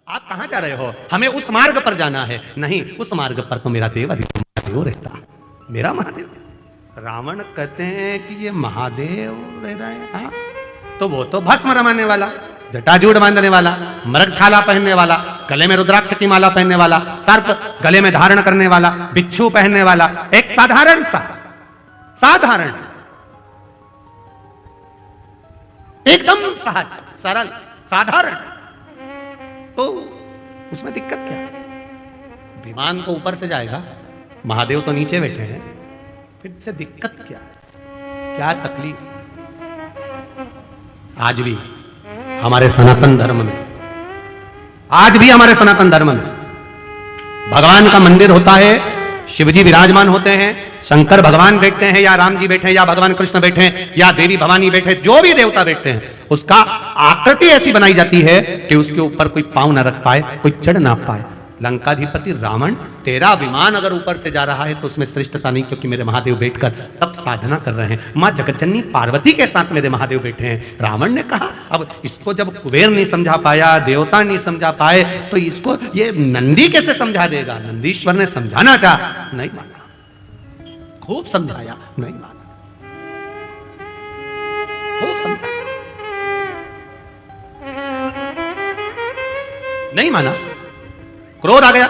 आप कहां जा रहे हो? हमें उस मार्ग पर जाना है। नहीं, उस मार्ग पर तो मेरा देव अधिक महादेव रहता है, मेरा महादेव। रावण कहते हैं कि ये महादेव रह रहे हैं, हाँ? तो वो तो भस्म रमाने वाला, जटाजूड़ बांधने वाला, मृगछाला पहनने वाला, गले में रुद्राक्ष की माला पहनने वाला, सर्प गले में धारण करने वाला, बिच्छू पहनने वाला, एक साधारण साधारण एकदम सहज सरल साधारण, तो उसमें दिक्कत क्या है? विमान को ऊपर से जाएगा, महादेव तो नीचे बैठे हैं, फिर से दिक्कत क्या है? क्या तकलीफ? आज भी हमारे सनातन धर्म में, आज भी हमारे सनातन धर्म में भगवान का मंदिर होता है, शिवजी विराजमान होते हैं, शंकर भगवान बैठते हैं, या राम जी बैठे हैं, या भगवान कृष्ण बैठे हैं, या देवी भवानी बैठे, जो भी देवता बैठते हैं, उसका आकृति ऐसी बनाई जाती है कि उसके ऊपर कोई पांव ना रख पाए, कोई चढ़ ना पाए। लंकाधिपति रावण, तेरा विमान अगर ऊपर से जा रहा है तो उसमें श्रेष्ठता नहीं, क्योंकि मेरे महादेव बैठकर तब साधना कर रहे हैं, मां जगतजननी पार्वती के साथ मेरे महादेव बैठे हैं। रावण ने कहा, अब इसको जब कुबेर नहीं समझा पाया, देवता नहीं समझा पाए, तो इसको ये नंदी कैसे समझा देगा? नंदीश्वर ने समझाना चाहा, नहीं माना, खूब समझाया, नहीं माना, खूब समझाया, नहीं माना, क्रोध आ गया।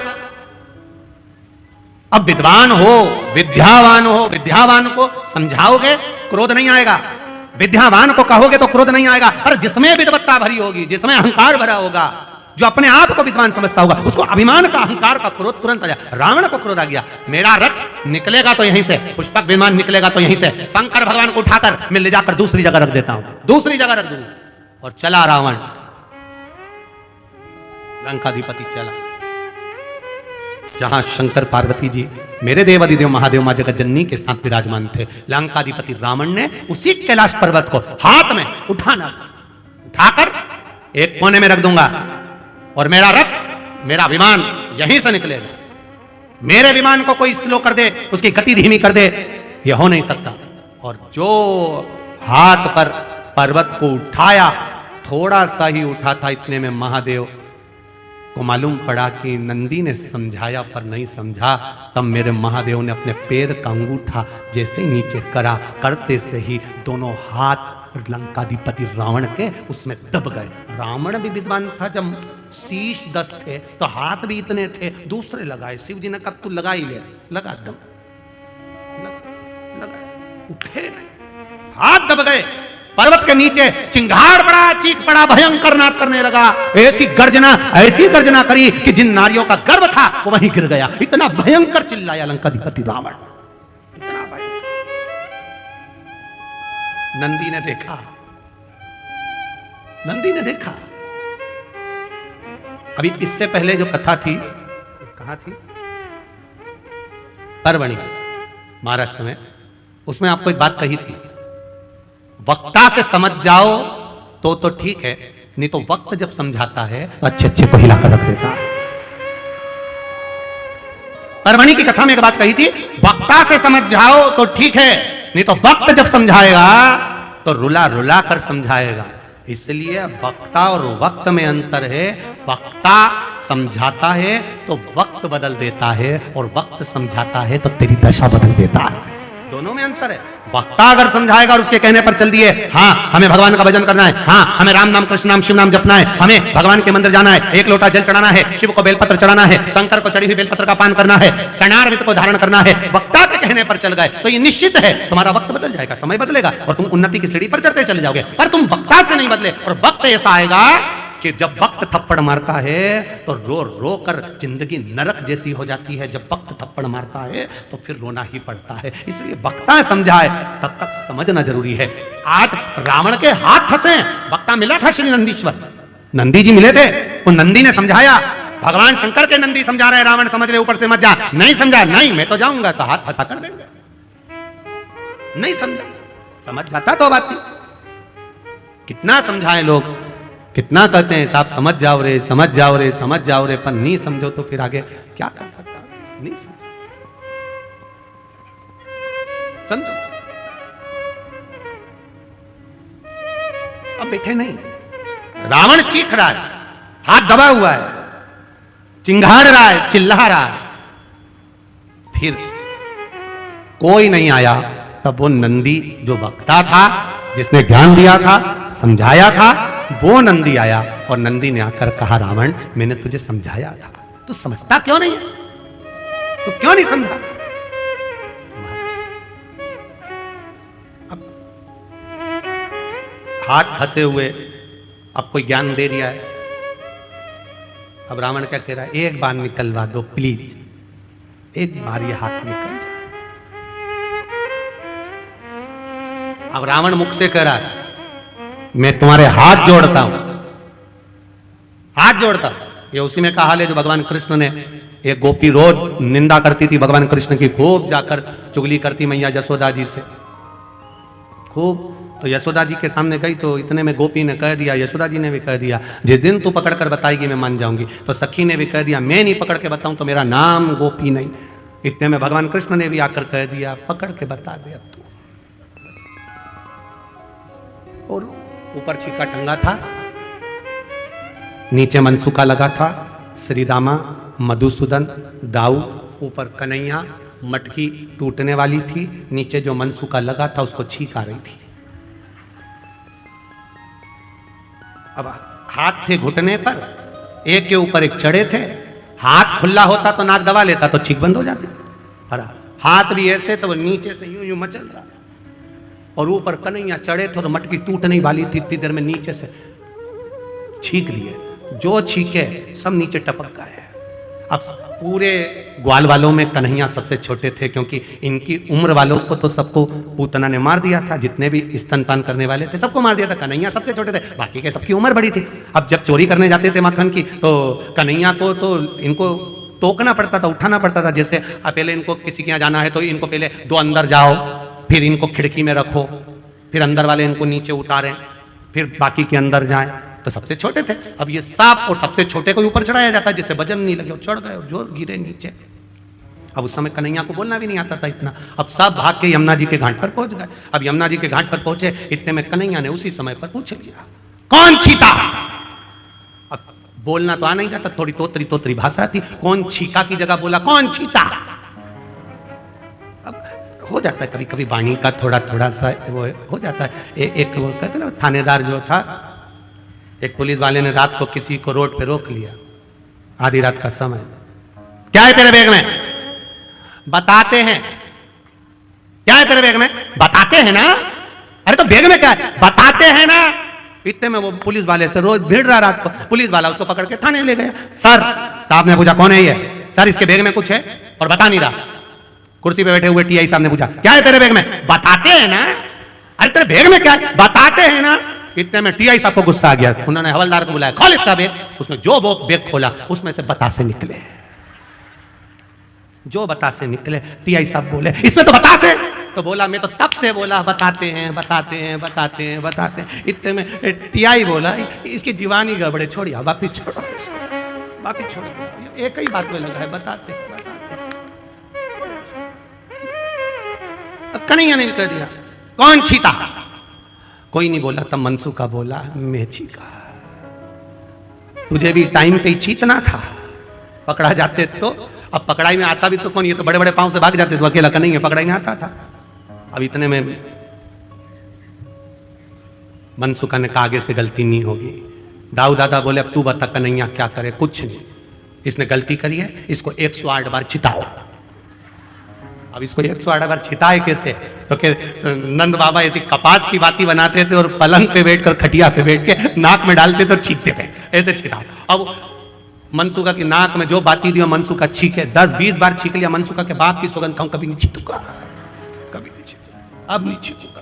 अब विद्वान हो, विद्यावान को समझाओगे क्रोध नहीं आएगा, विद्यावान को कहोगे तो क्रोध नहीं आएगा। पर जिसमें विद्वत्ता भरी होगी, जिसमें अहंकार भरा होगा, जो अपने आप को विद्वान समझता होगा, उसको अभिमान का अहंकार का क्रोध तुरंत आ जाए। रावण को क्रोध आ गया, मेरा रथ निकलेगा तो यहीं से, पुष्पक विमान निकलेगा तो यहीं से, शंकर भगवान को उठाकर मैं ले जाकर दूसरी जगह रख देता हूं, दूसरी जगह रख दूंगा। और चला रावण, लंकाधिपति चला जहां शंकर पार्वती जी, मेरे देव अधिदेव महादेव मां जगतजननी के साथ विराजमान थे। लंकाधिपति रावण ने उसी कैलाश पर्वत को हाथ में उठाकर एक कोने में रख दूंगा, और मेरा रथ, मेरा विमान यहीं से निकलेगा। मेरे विमान को कोई स्लो कर दे, उसकी गति धीमी कर दे, यह हो नहीं सकता। और जो हाथ पर पर्वत को उठाया, थोड़ा सा ही उठा था, इतने में महादेव को मालूम पड़ा कि नंदी ने समझाया पर नहीं समझा। तब मेरे महादेव ने अपने पैर का अंगूठा जैसे ही नीचे करा, करते से ही दोनों हाथ लंकाधिपति रावण के उसमें दब गए। रावण भी विद्वान था, जब शीश 10 थे तो हाथ भी इतने थे, दूसरे लगाए। शिव जी ने कहा तू लगा ही ले, लगा दम, लगा, उठे नहीं, हाथ दब गए। पर्वत के नीचे चिंगार पड़ा, चीख पड़ा, भयंकर नाद करने लगा। ऐसी गर्जना करी कि जिन नारियों का गर्भ था वो वहीं गिर गया। इतना भयंकर चिल्लाया लंकाधिपति रावण, इतना भयंकर। नंदी ने देखा, नंदी ने देखा। अभी इससे पहले जो कथा थी, कहाँ थी? परवणी महाराष्ट्र में, उसमें आपको एक बात कही थी, वक्ता से समझ जाओ तो ठीक है, नहीं तो वक्त जब समझाता है तो अच्छे अच्छे को हिला कर रख देता है। परवणी की कथा में एक बात कही थी, वक्ता से समझ जाओ तो ठीक है, नहीं तो वक्त जब समझाएगा तो रुला रुला कर समझाएगा। इसलिए वक्ता और वक्त में अंतर है। वक्ता समझाता है तो वक्त बदल देता है, और वक्त समझाता है तो तेरी दशा बदल देता है। दोनों में अंतर है। वक्ता अगर समझाएगा और उसके कहने पर चल दिए, हाँ हमें भगवान का भजन करना है, हाँ हमें राम नाम कृष्ण नाम शिव नाम जपना है, हमें भगवान के मंदिर जाना है, एक लोटा जल चढ़ाना है, शिव को बेलपत्र चढ़ाना है, शंकर को चढ़ी हुई बेलपत्र का पान करना है, शरणार्वित को धारण करना है, वक्ता के कहने पर चल गए तो ये निश्चित है तुम्हारा वक्त बदल जाएगा, समय बदलेगा और तुम उन्नति की सीढ़ी पर चढ़ते चले जाओगे। पर तुम वक्ता से नहीं बदले, और वक्त ऐसा आएगा कि जब वक्त थप्पड़ मारता है तो रो रो कर जिंदगी नरक जैसी हो जाती है। जब वक्त थप्पड़ मारता है तो फिर रोना ही पड़ता है। इसलिए वक्ता समझाए तब तक समझना जरूरी है। आज रावण के हाथ फंसे, वक्ता मिला था श्री नंदीश्वर, नंदी जी मिले थे, वो नंदी ने समझाया। भगवान शंकर के नंदी समझा रहे, रावण समझ रहे ऊपर से मत जा, नहीं समझा, नहीं मैं तो जाऊंगा, तो हाथ फंसा कर देंगे। नहीं समझा, समझ जाता तो बात थी। कितना समझाए लोग, कितना कहते हैं साहब समझ जाओ रे, समझ जाओ रे, समझ जाओ रे, पर नहीं समझो तो फिर आगे क्या कर सकता, नहीं समझो, समझो। अब बैठे नहीं, रावण चीख रहा है, हाथ दबा हुआ है, चिंगाड़ रहा है, चिल्ला रहा है, फिर कोई नहीं आया। तब वो नंदी जो वक्ता था, जिसने ज्ञान दिया था, समझाया था, वो नंदी आया और नंदी ने आकर कहा, रावण मैंने तुझे समझाया था, तू समझता क्यों नहीं है, तू क्यों नहीं समझा? अब हाथ फंसे हुए, अब कोई ज्ञान दे दिया है, अब रावण क्या कह रहा है, एक बार निकलवा दो प्लीज, एक बार ये हाथ निकल जाए। अब रावण मुख से कह रहा है, मैं तुम्हारे हाथ जोड़ता हूं, हाथ जोड़ता हूं। ये उसी में का हाल है जो भगवान कृष्ण ने, एक गोपी रोज निंदा करती थी भगवान कृष्ण की, खूब जाकर चुगली करती मैया यशोदा जी से खूब। तो यशोदा जी के सामने गई तो इतने में गोपी ने कह दिया, यशोदा जी ने भी कह दिया, जिस दिन तू पकड़ कर बताएगी मैं मान जाऊंगी। तो सखी ने भी कह दिया, मैं नहीं पकड़ के बताऊं तो मेरा नाम गोपी नहीं। इतने में भगवान कृष्ण ने भी आकर कह दिया, पकड़ के बता दे अब तू। और ऊपर छीका टंगा था, नीचे मनसुका लगा था, श्री रामा, मधुसूदन, दाऊ, ऊपर कन्हैया, मटकी टूटने वाली थी, नीचे जो मनसुका लगा था उसको छीक आ रही थी। अब हाथ थे घुटने पर, एक के ऊपर एक चढ़े थे, हाथ खुला होता तो नाक दबा लेता तो छीक बंद हो जाती, और हाथ भी ऐसे तो नीचे से यूं यूं मचल रहा, और ऊपर कन्हैया चढ़े थे और मटकी टूटने वाली थी, इतनी देर में नीचे से छींक दिए, जो छींके सब नीचे टपक गए। अब पूरे ग्वाल वालों में कन्हैया सबसे छोटे थे, क्योंकि इनकी उम्र वालों को तो सबको पूतना ने मार दिया था, जितने भी स्तनपान करने वाले थे सबको मार दिया था, कन्हैया सबसे छोटे थे, बाकी के सबकी उम्र बड़ी थी। अब जब चोरी करने जाते थे मक्खन की तो कन्हैया को तो इनको टोकना पड़ता था, उठाना पड़ता था। जैसे पहले इनको किसी के यहाँ जाना है तो इनको पहले दो अंदर जाओ, फिर इनको खिड़की में रखो, फिर अंदर वाले इनको नीचे उतारें, फिर बाकी के अंदर जाएं। तो सबसे छोटे थे। अब ये सांप और सबसे छोटे को ऊपर चढ़ाया जाता है जिससे वजन नहीं लगे, और चढ़ गए और जो गिरे नीचे। अब उस समय कन्हैया को बोलना भी नहीं आता था इतना। अब सब भाग के यमुना जी के घाट पर पहुंच गए। अब यमुना जी के घाट पर पहुंचे, इतने में कन्हैया ने उसी समय पर पूछ लिया, कौन छीता? अब बोलना तो आ नहीं जाता, थोड़ी तोतरी तोतरी भाषा थी, कौन छीका की जगह बोला कौन छीता। अब हो जाता है कभी कभी वाणी का थोड़ा थोड़ा सा वो हो जाता है। एक वो कहते ना थानेदार जो था, एक पुलिस वाले ने रात को किसी को रोड पे रोक लिया, आधी रात का समय, क्या है तेरे बैग में? बताते हैं। क्या है तेरे बैग में? बताते हैं ना। अरे तो बैग में क्या है? बताते हैं ना। इतने में वो पुलिस वाले से रोज भीड़ रहा रात को, पुलिस वाला उसको पकड़ के थाने ले गया। सर, साहब ने पूछा कौन है ये? सर इसके बैग में कुछ है और बता नहीं रहा। कुर्सी पे बैठे हुए टीआई साहब ने पूछा क्या है तेरे बैग में? बताते हैं ना। अरे तेरे बैग में क्या बताते हैं ना। इतने में टीआई साहब को गुस्सा आ गया, उन्होंने हवलदार को बुलाया, खोल इसका बैग। उसने जो वो बैग खोला उसमें से बतासे निकले, जो बतासे निकले। टीआई साहब बोले इसमें तो बतासे, तो बोला मैं तो तब से बोला बताते हैं बताते हैं बताते हैं बताते हैं। इतने में टीआई बोला इसकी दीवानी गड़बड़े, छोड़िए वापिस छोड़ो इसको, वापिस छोड़ो, एक ही बात में लगा है बताते बताते। कन्हैया ने भी कह दिया कौन छीता, कोई नहीं बोला। तब मनसुखा बोला मैं छीका, तुझे भी टाइम पे ही छीतना था, पकड़ा जाते तो। अब पकड़ाई में आता भी तो कौन, ये तो बड़े बड़े पांव से भाग जाते, तो अकेला कन्हैया पकड़ाई में आता था। अब इतने में मनसुखा ने कहा आगे से गलती नहीं होगी। दाऊ दादा बोले अब तू बता कन्हैया क्या करे। कुछ नहीं, इसने गलती करी है, इसको 108 बार छिताओ। अब इसको 108 बार छिताए कैसे, तो के नंद बाबा ऐसी कपास की बाती बनाते थे और पलंग पे बैठकर खटिया पे बैठ के नाक में डालते तो छींकते थे, ऐसे छिताओ। अब मनसुखा की नाक में जो बाती दी मनसुखा छींके, 10-20 बार छींक लिया। मनसुखा के बाप की सौगंध खाऊं, कभी नहीं छींकूंगा, कभी नहीं छींकूंगा, अब नहीं छींकूंगा।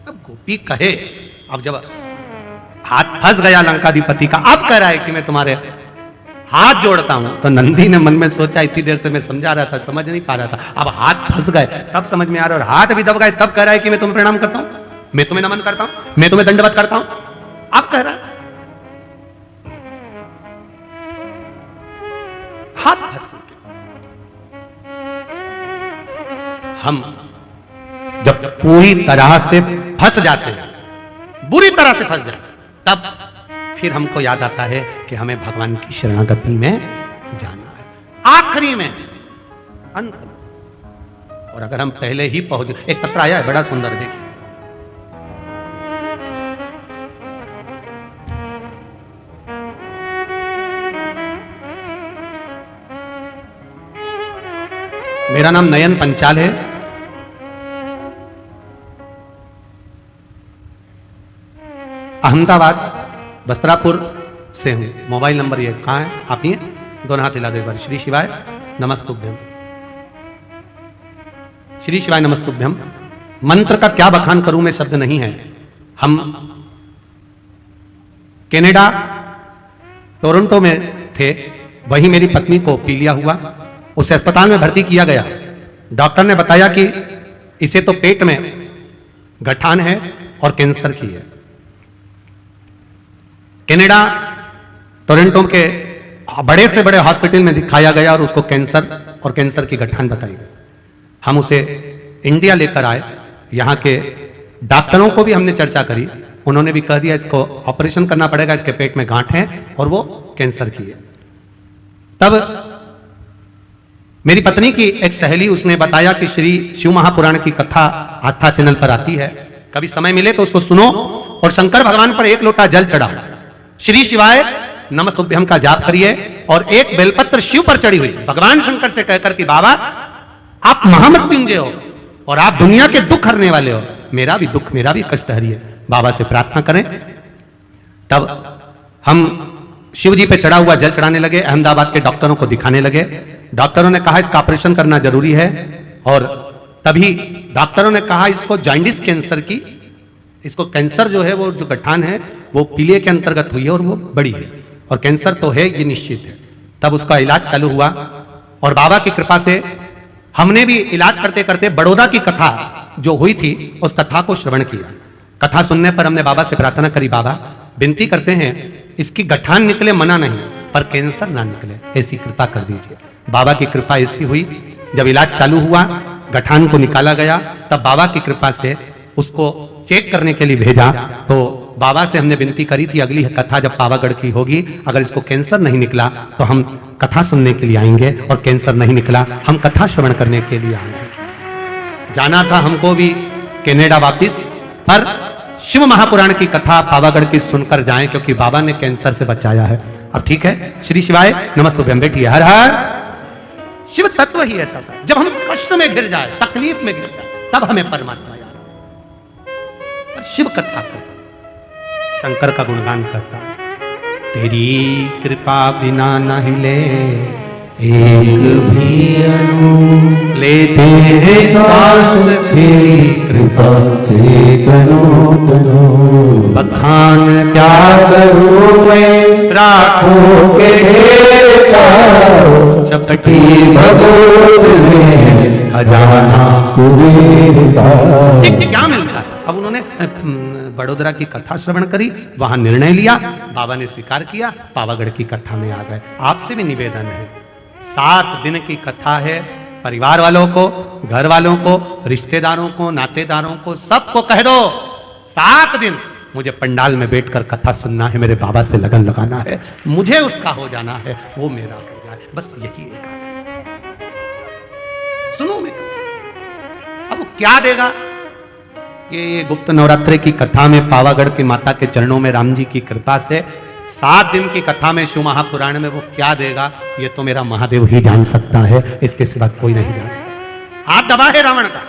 अब गोपी कहे, अब जब हाथ फंस गया लंकाधिपति का, अब कह रहा है कि मैं तुम्हारे हाथ जोड़ता हूं, तो नंदी ने मन में सोचा इतनी देर से मैं समझा रहा था, समझ नहीं पा रहा था, अब हाथ फंस गए तब समझ में आ रहा है, और हाथ भी दब गए तब कह रहा है कि मैं तुम्हें प्रणाम करता हूं, मैं तुम्हें नमन करता हूं, मैं तुम्हें दंडवत करता हूं। अब कह रहा है हाथ फंसने के बाद हम जब पूरी तरह से फंस जाते हैं, बुरी तरह से फंस जाते, तब फिर हमको याद आता है कि हमें भगवान की शरणागति में जाना है, आखिरी में, अंत में। और अगर हम पहले ही पहुंच, एक पत्र आया है बड़ा सुंदर, देखिए मेरा नाम नयन पंचाल है, अहमदाबाद वस्त्रापुर से हूं। मोबाइल नंबर ये कहाँ है, आप ही हैं, दोनों हाथ हिला दो एक बार। श्री शिवाय नमस्तुभ्यम, श्री शिवाय नमस्तुभ्यम। मंत्र का क्या बखान करूं मैं, शब्द नहीं है। हम कनाडा टोरंटो में थे, वहीं मेरी पत्नी को पीलिया हुआ, उसे अस्पताल में भर्ती किया गया। डॉक्टर ने बताया कि इसे तो पेट में गठान है और कैंसर की है। कनाडा टोरंटो के बड़े से बड़े हॉस्पिटल में दिखाया गया और उसको कैंसर और कैंसर की गठान बताई गई। हम उसे इंडिया लेकर आए, यहाँ के डॉक्टरों को भी हमने चर्चा करी, उन्होंने भी कह दिया इसको ऑपरेशन करना पड़ेगा, इसके पेट में गांठ है और वो कैंसर की है। तब मेरी पत्नी की एक सहेली, उसने बताया कि श्री शिव महापुराण की कथा आस्था चैनल पर आती है, कभी समय मिले तो उसको सुनो और शंकर भगवान पर एक लोटा जल चढ़ाओ, श्री शिवाय नमस्तुभ्यम का जाप करिए और एक बेलपत्र शिव पर चढ़ी हुई भगवान शंकर से कहकर कि बाबा आप महामृत्युंजय हो और आप दुनिया के दुख हरने वाले हो, मेरा भी दुख, मेरा भी कष्ट हरिए, बाबा से प्रार्थना करें। तब हम शिव जी पे चढ़ा हुआ जल चढ़ाने लगे, अहमदाबाद के डॉक्टरों को दिखाने लगे। डॉक्टरों ने कहा इसका ऑपरेशन करना जरूरी है, और तभी डॉक्टरों ने कहा इसको जॉन्डिस कैंसर की, इसको कैंसर जो है वो जो गठान है वो पीलिया के अंतर्गत हुई है और वो बड़ी है और कैंसर तो है ये निश्चित है। तब उसका इलाज चालू हुआ और बाबा की कृपा से हमने भी इलाज करते करते बड़ौदा की कथा जो हुई थी उस कथा को श्रवण किया। कथा सुनने पर हमने बाबा से प्रार्थना करी, बाबा विनती करते हैं इसकी गठान निकले मना नहीं, पर कैंसर ना निकले, ऐसी कृपा कर दीजिए। बाबा की कृपा ऐसी हुई, जब इलाज चालू हुआ गठान को निकाला गया, तब बाबा की कृपा से उसको चेक करने के लिए भेजा। तो बाबा से हमने विनती करी थी अगली कथा जब पावागढ़ की होगी, अगर इसको कैंसर नहीं निकला तो हम कथा सुनने के लिए आएंगे, और कैंसर नहीं निकला हम कथा श्रवण करने के लिए आएंगे। जाना था हमको भी कनाडा वापिस, पर शिव महापुराण की कथा पावागढ़ की सुनकर जाएं, क्योंकि बाबा ने कैंसर से बचाया है। अब ठीक है, श्री शिवाय नमस्तुभ्यम। बैठिए, हर हर शिव तत्व ही ऐसा था, जब हम कष्ट में घिर जाए, तकलीफ में घिर जाए, तब हमें परमात्मा याद आता है। शिव कथा करता है, शंकर का गुणगान करता है, तेरी कृपा बिना न हिले एक भी अणु लेते हैं सांस तेरी कृपा से तनो तनो। बखान क्या करूं मैं राखों के ढेर का, चपटी भगवत में खजाना कुबेर का। देखिए क्या मिलता है। अब उन्होंने बड़ोदरा की कथा श्रवण करी, वहां निर्णय लिया, बाबा ने स्वीकार किया, पावागढ़ की कथा में आ गए। आपसे भी निवेदन है, 7 दिन की कथा है, परिवार वालों को, घर वालों को, रिश्तेदारों को, नातेदारों को, सबको कह दो 7 दिन मुझे पंडाल में बैठकर कथा सुनना है, मेरे बाबा से लगन लगाना है, मुझे उसका हो जाना है, वो मेरा हो जाए, बस यही एक आदत। सुनो मैं कथा। अब वो क्या देगा? ये गुप्त नवरात्रि की कथा में पावागढ़ की माता के चरणों में राम जी की कृपा से 7 दिन की कथा में शिव महापुराण में वो क्या देगा, ये तो मेरा महादेव ही जान सकता है, इसके सिवा कोई नहीं जान सकता। हाथ दबा है रावण का,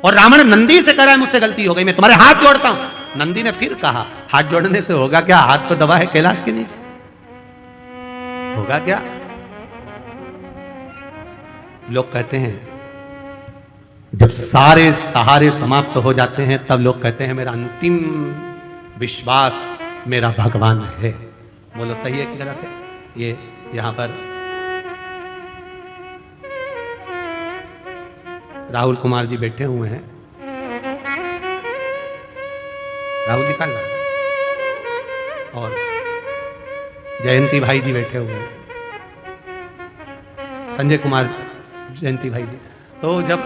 और रावण नंदी से कह रहा है मुझसे गलती हो गई, मैं तुम्हारे हाथ जोड़ता हूं। नंदी ने फिर कहा हाथ जोड़ने से होगा क्या, हाथ तो दबा है कैलाश के नीचे, होगा क्या? लोग कहते हैं जब सारे सहारे समाप्त हो जाते हैं तब लोग कहते हैं मेरा अंतिम विश्वास मेरा भगवान है। बोलो सही है कि गलत है? ये यहां पर राहुल कुमार जी बैठे हुए हैं, राहुल जी का नाम, और जयंती भाई जी बैठे हुए हैं, संजय कुमार जयंती भाई जी। तो जब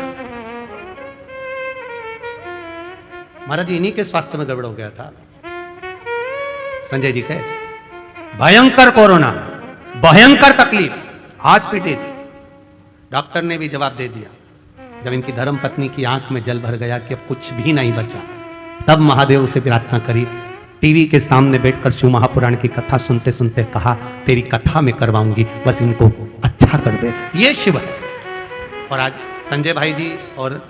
महाराज जी इन्हीं के स्वास्थ्य में गड़बड़ हो गया था, संजय जी कहे भयंकर कोरोना, भयंकर तकलीफ, हॉस्पिटल, डॉक्टर ने भी जवाब दे दिया। जब इनकी धर्म पत्नी की आंख में जल भर गया कि अब कुछ भी नहीं बचा, तब महादेव से प्रार्थना करी, टीवी के सामने बैठकर शिव महापुराण की कथा सुनते सुनते कहा तेरी कथा में करवाऊंगी, बस इनको अच्छा कर दे, ये शिव है। और आज संजय भाई जी और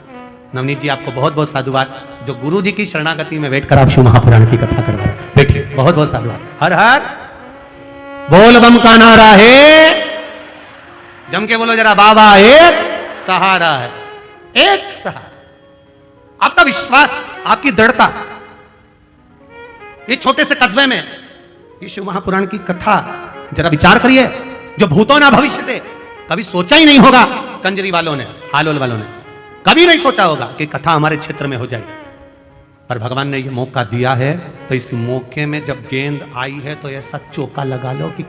नवनीत जी आपको बहुत बहुत साधुवाद, जो गुरु जी की शरणागति में बैठकर आप शिव महापुराण की कथा करवा रहे हैं, बैठिए, बहुत बहुत साधुवाद। हर हर बोल बम का नारा है, जम के बोलो जरा, बाबा एक सहारा है, एक सहारा। आपका विश्वास, आपकी दृढ़ता, ये छोटे से कस्बे में ये शिव महापुराण की कथा जरा विचार करिए, जो भूतों ना भविष्य थे, कभी सोचा ही नहीं होगा कंजरी वालों ने, हालोल वालों ने कभी नहीं सोचा होगा कि कथा हमारे क्षेत्र में हो जाएगी, पर भगवान ने ये मौका दिया है, तो इस मौके में जब गेंद आई है तो ऐसा चौका लगा लो कि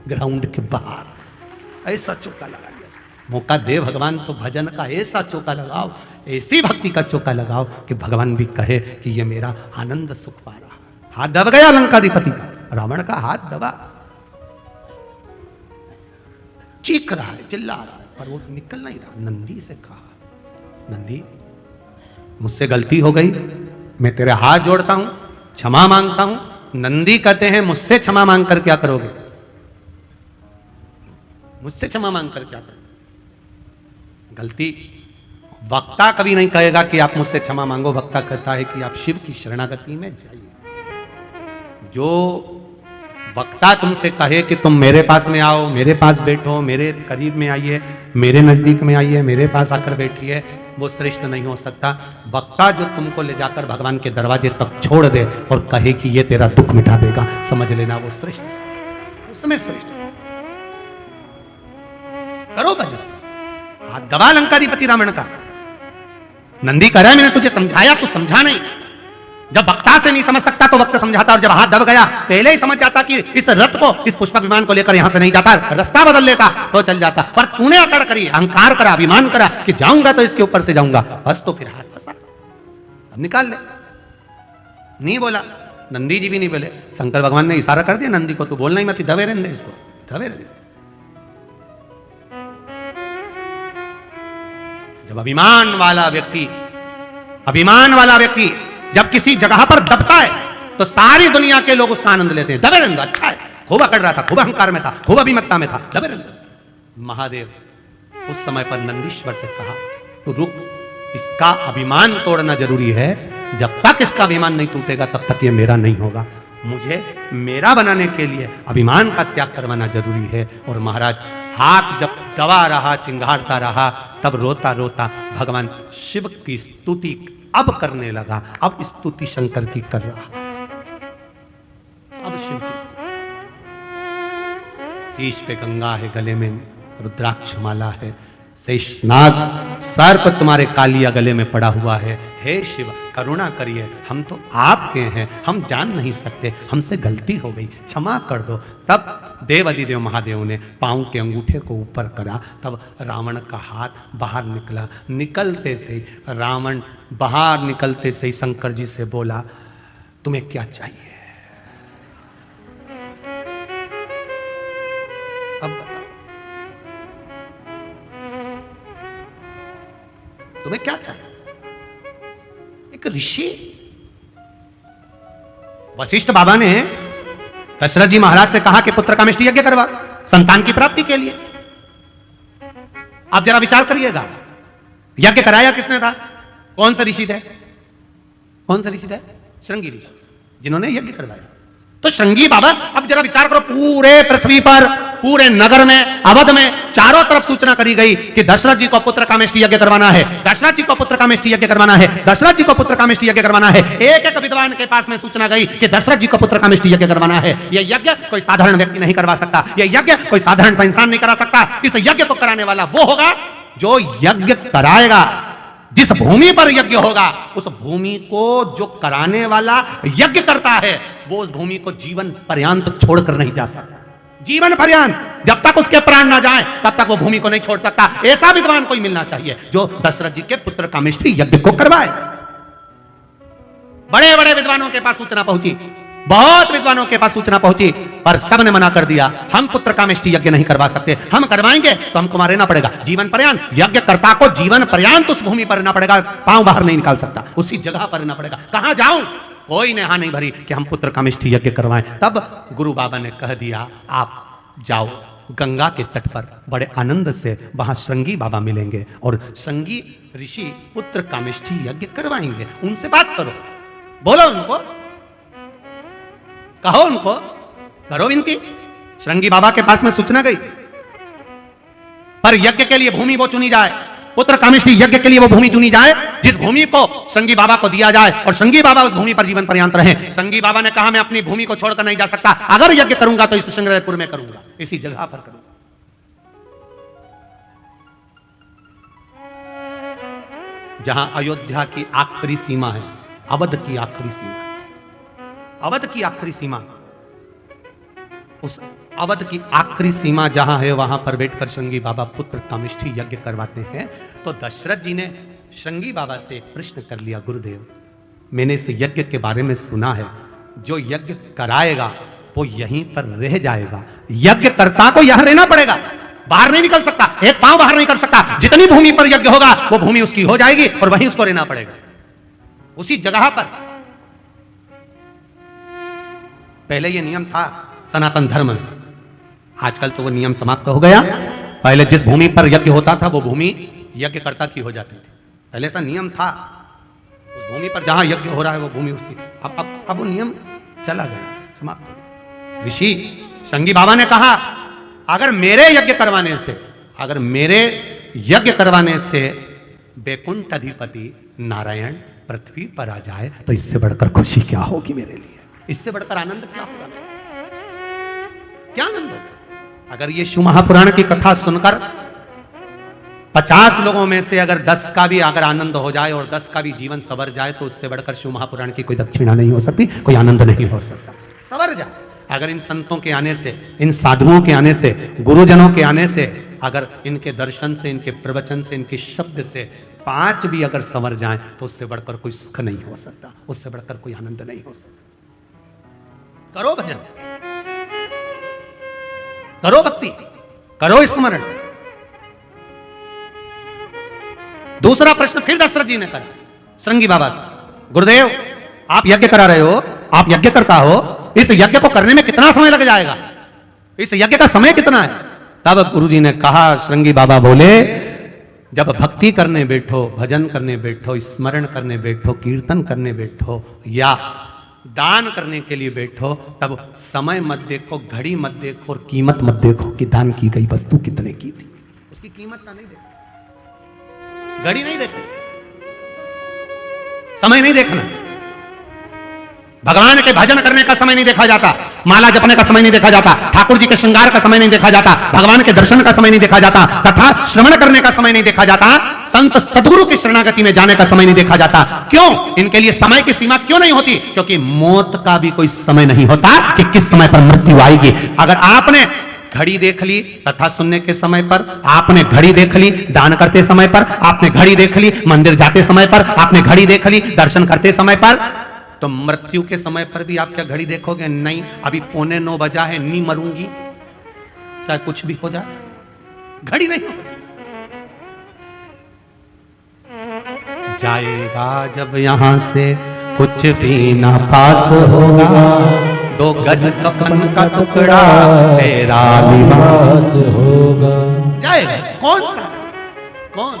ग्राउंड के बाहर ऐसा चौका लगा दिया। मौका दे भगवान तो भजन का ऐसा चौका लगाओ, ऐसी भक्ति का चौका लगाओ कि भगवान भी कहे कि ये मेरा आनंद सुख पा रहा। हाथ दब गया लंकाधिपति का, रावण का हाथ दबा, चीख रहा है, चिल्ला रहा है, पर वो निकल नहीं रहा। नंदी से कहा नंदी मुझसे गलती हो गई, मैं तेरे हाथ जोड़ता हूं, क्षमा मांगता हूं। नंदी कहते हैं मुझसे क्षमा मांग कर क्या करोगे, मुझसे क्षमा मांग कर क्या करोगे? गलती वक्ता कभी नहीं कहेगा कि आप मुझसे क्षमा मांगो, वक्ता कहता है कि आप शिव की शरणागति में जाइए। जो वक्ता तुमसे कहे कि तुम मेरे पास में आओ, मेरे पास बैठो, मेरे करीब में आइए, मेरे नजदीक में आइए, मेरे पास आकर बैठिए, वो श्रेष्ठ नहीं हो सकता। वक्ता जो तुमको ले जाकर भगवान के दरवाजे तक छोड़ दे और कहे कि ये तेरा दुख मिटा देगा, समझ लेना वो श्रेष्ठ, उसमें श्रेष्ठ। करो भजन, हाथ दबा लंकाधिपति रावण का। नंदी कह रहा है मैंने तुझे समझाया, तू समझा नहीं। जब वक्ता से नहीं समझ सकता तो वक्त समझाता, और जब हाथ दब गया पहले ही समझ जाता कि इस रथ को, इस पुष्पक विमान को लेकर यहां से नहीं जाता, रास्ता बदल लेता तो चल जाता। पर तूने अकड़ करी, अहंकार करा, अभिमान करा कि जाऊंगा तो इसके ऊपर से जाऊंगा, बस तो फिर हाथ फंसा, अब निकाल ले। नहीं बोला, नंदी जी भी नहीं बोले, शंकर भगवान ने इशारा कर दिया नंदी को, तू बोलना ही मत, दबे रहने दे इसको, दबे रहने दे। जब अभिमान वाला व्यक्ति जब किसी जगह पर दबता है तो सारी दुनिया के लोग उसका आनंद लेते हैं। दबे रहने दो, अच्छा है, खूब अकड़ रहा था, खूब अहंकार में था, खूब अभिमत्ता में था, दबे रहने दो। महादेव उस समय पर नंदीश्वर से कहा तो रुक, इसका अभिमान तोड़ना जरूरी है, जब तक इसका अभिमान नहीं टूटेगा तब तक ये मेरा नहीं होगा। मुझे मेरा बनाने के लिए अभिमान का त्याग करवाना जरूरी है। और महाराज हाथ जब दबा रहा, चिंगारता रहा, तब रोता रोता भगवान शिव की स्तुति अब करने लगा। अब स्तुति शंकर की कर रहा, अब शिव की स्तुति। शीश पे गंगा है, गले में रुद्राक्ष माला है, शेषनाग सर्प तुम्हारे कालिया गले में पड़ा हुआ है। हे शिव करुणा करिए, हम तो आपके हैं, हम जान नहीं सकते, हमसे गलती हो गई, क्षमा कर दो। तब देव अधिदेव महादेव ने पांव के अंगूठे को ऊपर करा, तब रावण का हाथ बाहर निकला। निकलते से रावण बाहर निकलते से शंकर जी से बोला, तुम्हें क्या चाहिए? अब बताओ तुम्हें क्या चाहिए? एक ऋषि वशिष्ठ बाबा ने दशरथ जी महाराज से कहा कि पुत्र कामेष्टि यज्ञ करवा संतान की प्राप्ति के लिए। आप जरा विचार करिएगा, यज्ञ कराया किसने था? कौन सा ऋषि थे? कौन सा ऋषि थे? श्रृंगी ऋषि, जिन्होंने यज्ञ करवाया। तो श्रृंगी बाबा, अब जरा विचार करो, पूरे पृथ्वी पर, पूरे नगर में, अवध में चारों तरफ सूचना करी गई कि दशरथ जी को पुत्र कामेष्टि यज्ञ करवाना है, दशरथ जी को पुत्र कामेष्टि यज्ञ करवाना है, दशरथ जी को पुत्र कामेष्टि यज्ञ करवाना है। एक एक विद्वान के पास में सूचना गई कि दशरथ जी को पुत्र कामेष्टि यज्ञ करवाना है। यह यज्ञ कोई साधारण व्यक्ति नहीं करवा सकता, यह यज्ञ कोई साधारण सा इंसान नहीं करा सकता। इस यज्ञ को कराने वाला वो होगा जो यज्ञ कराएगा। जिस भूमि पर यज्ञ होगा, उस भूमि को जो कराने वाला यज्ञ करता है, वो उस भूमि को जीवन पर्यंत छोड़कर नहीं जा सकता। जीवन पर्यंत, जब तक उसके प्राण ना जाए तब तक वो भूमि को नहीं छोड़ सकता। ऐसा विद्वान कोई मिलना चाहिए जो दशरथ जी के पुत्र कामेष्टि यज्ञ को करवाए। बड़े बड़े विद्वानों के पास सूचना पहुंची, बहुत विद्वानों के पास सूचना पहुंची, पर सबने मना कर दिया। हम पुत्र कामेष्टि यज्ञ नहीं करवा सकते, हम करवाएंगे तो हमको वहां रहना पड़ेगा जीवन पर्यंत। यज्ञकर्ता को जीवन पर्यंत उस भूमि पर रहना पड़ेगा, पांव बाहर नहीं निकाल सकता, उसी जगह पर रहना पड़ेगा। कहां जाऊं? कोई ने हाँ नहीं भरी कि हम पुत्र कामेष्टि यज्ञ करवाएं। तब गुरु बाबा ने कह दिया, आप जाओ गंगा के तट पर, बड़े आनंद से वहां श्रृंगी बाबा मिलेंगे और श्रृंगी ऋषि पुत्र कामेष्टि यज्ञ करवाएंगे। उनसे बात करो, बोलो उनको, कहो उनको, करो विनती। श्रृंगी बाबा के पास में सूचना गई, पर यज्ञ के लिए भूमि वो चुनी जाए, पुत्र कामेष्टि यज्ञ के लिए वो भूमि चुनी जाए जिस भूमि को श्रृंगी बाबा को दिया जाए और श्रृंगी बाबा उस भूमि पर जीवन पर्यंत रहे। श्रृंगी बाबा ने कहा, मैं अपनी भूमि को छोड़कर नहीं जा सकता, अगर यज्ञ करूंगा तो इस संग्रहपुर में करूंगा, इसी जगह पर करूंगा। जहां अयोध्या की आखिरी सीमा है, अवध की आखिरी सीमा, अवध की आखिरी सीमा, उस अवध की आखिरी सीमा जहां है, वहां पर बैठकर श्रृंगी बाबा पुत्र कामेष्टि यज्ञ करवाते हैं। तो दशरथ जी ने श्रृंगी बाबा से एक प्रश्न कर लिया, गुरुदेव मैंने इस यज्ञ के बारे में सुना है, जो यज्ञ कराएगा वो यहीं पर रह जाएगा, यज्ञकर्ता को यहां रहना पड़ेगा, बाहर नहीं निकल सकता, एक पांव बाहर नहीं कर सकता। जितनी भूमि पर यज्ञ होगा वो भूमि उसकी हो जाएगी और वहीं उसको रहना पड़ेगा, उसी जगह पर। पहले ये नियम था सनातन धर्म में, आजकल तो वो नियम समाप्त हो गया। पहले जिस भूमि पर यज्ञ होता था वो भूमि यज्ञकर्ता की हो जाती थी, पहले ऐसा नियम था। उस भूमि पर जहां यज्ञ हो रहा है वो भूमि उसकी। अब वो नियम चला गया, समाप्त हो गया। ऋषि श्रृंगी बाबा ने कहा, अगर मेरे यज्ञ करवाने से, अगर मेरे यज्ञ करवाने से बैकुंठ अधिपति नारायण पृथ्वी पर आ जाए तो इससे बढ़कर खुशी क्या होगी मेरे लिए, इससे बढ़कर आनंद क्या होगा, क्या आनंद होगा। अगर ये शिव महापुराण की कथा सुनकर 50 लोगों में से अगर 10 का भी अगर आनंद हो जाए और 10 का भी जीवन सवर जाए, तो उससे बढ़कर शिव महापुराण की कोई दक्षिणा नहीं हो सकती, कोई आनंद नहीं हो सकता। सवर जाए अगर इन संतों के आने से, इन साधुओं के आने से, गुरुजनों के आने से, अगर इनके दर्शन से, इनके प्रवचन से, इनके शब्द से 5 भी अगर संवर जाए, तो उससे बढ़कर कोई सुख नहीं हो सकता, उससे बढ़कर कोई आनंद नहीं हो सकता। करो भजन, करो भक्ति, करो स्मरण। दूसरा प्रश्न फिर दशरथ जी ने करा श्रृंगी बाबा से, गुरुदेव आप यज्ञ करा रहे हो, आप यज्ञ करता हो, इस यज्ञ को करने में कितना समय लग जाएगा, इस यज्ञ का समय कितना है? तब गुरुजी ने कहा, श्रृंगी बाबा बोले, जब भक्ति करने बैठो, भजन करने बैठो, स्मरण करने बैठो, कीर्तन करने बैठो, या दान करने के लिए बैठो तब समय मत देखो, घड़ी मत देखो और कीमत मत देखो कि दान की गई वस्तु कितने की थी, उसकी कीमत का नहीं देखो, घड़ी नहीं देखो, समय नहीं देखना। भगवान के भजन करने का समय नहीं देखा जाता, माला जपने का समय नहीं देखा जाता, ठाकुर जी के श्रृंगार का समय नहीं देखा जाता, भगवान के दर्शन का समय नहीं देखा जाता, तथा श्रवण करने का समय नहीं देखा जाता, संत सदगुरु की शरणागति में जाने का समय नहीं देखा जाता। क्यों? इनके लिए समय की सीमा क्यों नहीं होती? क्योंकि मौत का भी कोई समय नहीं होता कि किस समय पर मृत्यु आएगी। अगर आपने घड़ी देख ली कथा सुनने के समय पर, आपने घड़ी देख ली दान करते समय पर, आपने घड़ी देख ली मंदिर जाते समय पर, आपने घड़ी देख ली दर्शन करते समय पर, तो मृत्यु के समय पर भी आप क्या घड़ी देखोगे? नहीं, अभी 8:45 बजा है, नहीं मरूंगी, चाहे कुछ भी हो जाए, घड़ी नहीं हो। जाएगा जब यहां से कुछ भी ना पास होगा, 2 गज कफन का टुकड़ा तेरा निवास होगा। जाएगा कौन सा? कौन?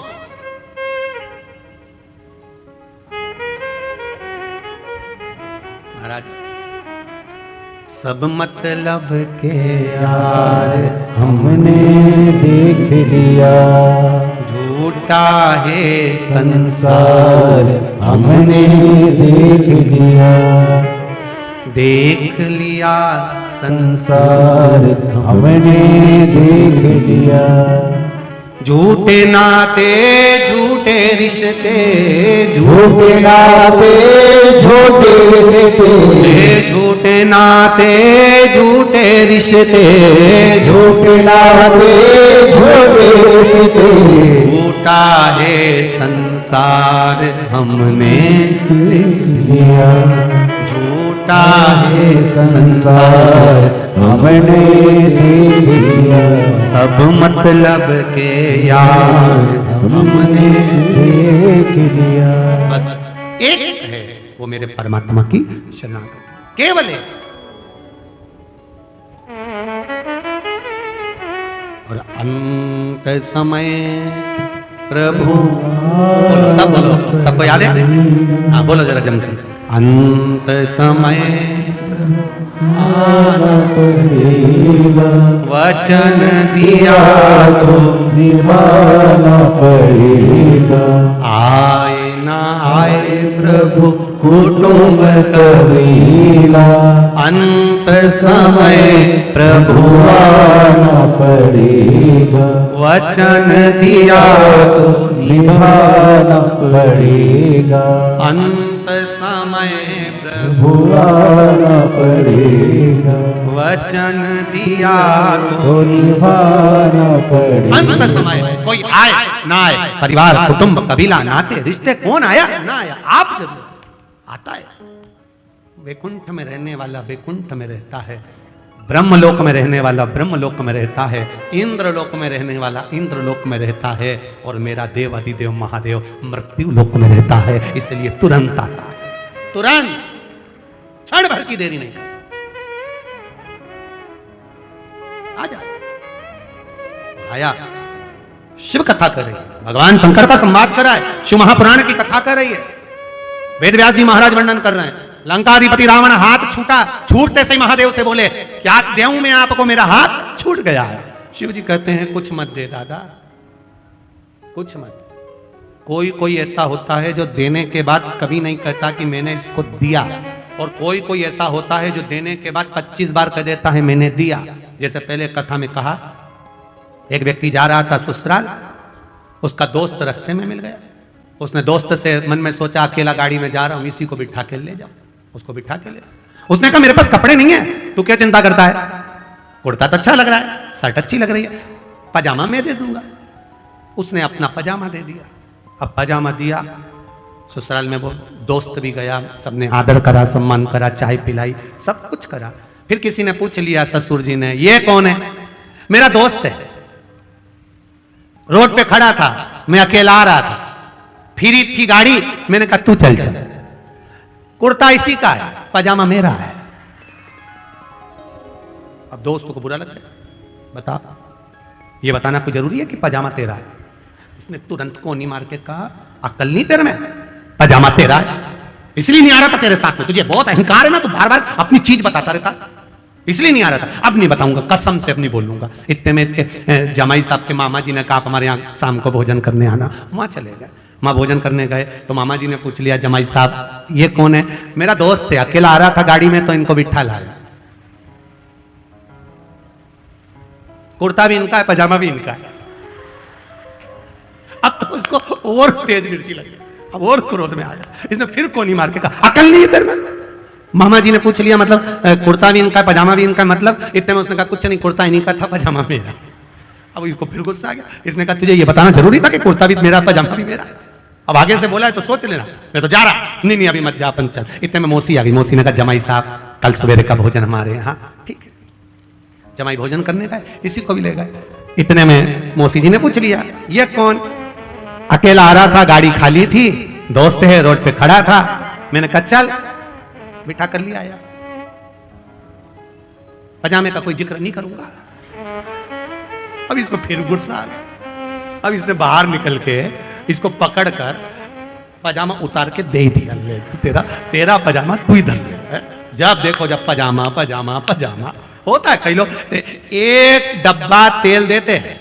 महाराज, सब मतलब के यार हमने देख लिया, झूठा है संसार हमने देख लिया, देख लिया संसार हमने देख लिया। झूठे नाते झूठे रिश्ते, झूठे नाते झूठे रिश्ते, झूठे नाते झूठे रिश्ते, झूठे नाते झूठे रिश्ते, झूठा है संसार हमने देख लिया, झूठा है संसार हमने देख लिया। सब मतलब के यार हमने देख लिया। बस एक है, वो मेरे परमात्मा की शरणागति केवल एक। और अंत समय प्रभु, बोलो सब, बोलो सबको याद है? हाँ बोलो जरा जम से। अंत समय आना पड़ेगा, वचन दिया तो निभाना पड़ेगा। आए ना आए प्रभु कुटुंब कबीला, अंत समय प्रभु आना पड़ेगा, वचन दिया तो निभाना पड़ेगा। अंत समय प्रभु भुलाना पड़ेगा, वचन दिया तो तो निभाना पड़ेगा। अंत समय कोई आए ना आए, परिवार कुटुंब कबीला नाते रिश्ते, कौन आया ना आया, आप जरूर आता है। वैकुंठ में रहने वाला वैकुंठ में रहता है, ब्रह्मलोक में रहने वाला ब्रह्मलोक में रहता है, इंद्रलोक में रहने वाला इंद्रलोक में रहता है, और मेरा देव अधिदेव महादेव मृत्यु लोक में रहता है। इसलिए तुरंत आता है, तुरंत, क्षण भर की देरी नहीं करता, आ जाए। आया, शिव कथा कर रही है, भगवान शंकर का संवाद कर रहा है, शिव महापुराण की कथा कर रही है, वेद व्यास जी महाराज वर्णन कर रहे हैं। लंकाधिपति रावण हाथ छूटा, छूटते से महादेव से बोले क्या देऊं मैं आपको, मेरा हाथ छूट गया है। शिव जी कहते हैं कुछ मत दे दादा, कुछ मत। कोई कोई ऐसा होता है जो देने के बाद कभी नहीं कहता कि मैंने इसको दिया, और कोई कोई ऐसा होता है जो देने के बाद 25 बार कह देता है मैंने दिया। जैसे पहले कथा में कहा, एक व्यक्ति जा रहा था ससुराल, उसका दोस्त रास्ते में मिल गया। उसने दोस्त से मन में सोचा अकेला गाड़ी में जा रहा हूं, इसी को बिठा के ले जाओ, उसको बिठा के ले। उसने कहा मेरे पास कपड़े नहीं है, तू क्या चिंता करता है, कुर्ता तो अच्छा लग रहा है, शर्ट अच्छी लग रही है, पजामा मैं दे दूंगा। उसने अपना पजामा दे दिया। अब पजामा दिया, ससुराल में वो दोस्त भी गया, सबने आदर करा, सम्मान करा, चाय पिलाई, सब कुछ करा। फिर किसी ने पूछ लिया ससुर जी ने, ये कौन है? मेरा दोस्त है, रोड पे खड़ा था, मैं अकेला आ रहा था, फिरी थी गाड़ी, मैंने कहा तू चल चल, कुर्ता इसी का है, पजामा मेरा है। अब दोस्त को बुरा लगता है, बता, ये बताना कोई जरूरी है कि पजामा तेरा है? उसने तुरंत कोनी मार के कहा अक्ल नहीं तेरे में, पजामा तेरा है। इसलिए नहीं आ रहा था तेरे साथ में, तुझे बहुत अहंकार है ना, तू बार बार अपनी चीज बताता रहता, इसलिए नहीं आ रहा था। अब नहीं बताऊंगा, कसम से अब नहीं बोलूंगा। इतने में इसके जमाई साहब के मामा जी ने कहा, आप हमारे यहाँ शाम को भोजन करने आना। वहां चले गए, वहां भोजन करने गए तो मामा जी ने पूछ लिया, जमाई साहब ये कौन है? मेरा दोस्त है, अकेला आ रहा था गाड़ी में तो इनको बिठा लाया। कुर्ता भी इनका है, पजामा भी इनका है। अब तो उसको और तेज मिर्ची लगी, अब और क्रोध में आ गया। इसने फिर कोनी मार के कहा, अकल नहीं है तेरे में? मामा जी ने पूछ लिया, मतलब कुर्ता भी इनका, पजामा भी इनका, मतलब? इतने में उसने कहा, कुछ नहीं, कुर्ता इन्हीं का था, पजामा मेरा। अब इसको फिर गुस्सा आ गया। इसने कहा, तुझे ये बताना जरूरी था कि कुर्ता भी मेरा, पजामा भी मेरा? अब आगे से बोला है तो सोच लेना, मैं तो जा रहा। नहीं नहीं, अभी मत जा, अपन चल। इतने में मौसी आ गई। मौसी ने कहा, जमाई साहब कल सवेरे का भोजन हमारे यहाँ। ठीक है, जमाई भोजन करने का है, इसी को भी ले गए। इतने में मौसी जी ने पूछ लिया, ये कौन? अकेला आ रहा था, गाड़ी खाली थी, दोस्त है, रोड पे खड़ा था, मैंने कहा चल बिठा कर लिया आया। पजामे का कोई जिक्र नहीं करूंगा। अब इसको फिर गुस्सा आ गया। अब इसने बाहर निकल के इसको पकड़ कर पजामा उतार के दे दिया, ले तेरा पजामा तू ही धर ले। जब देखो जब पजामा पजामा पजामा होता है। कई लोग एक डब्बा तेल देते हैं,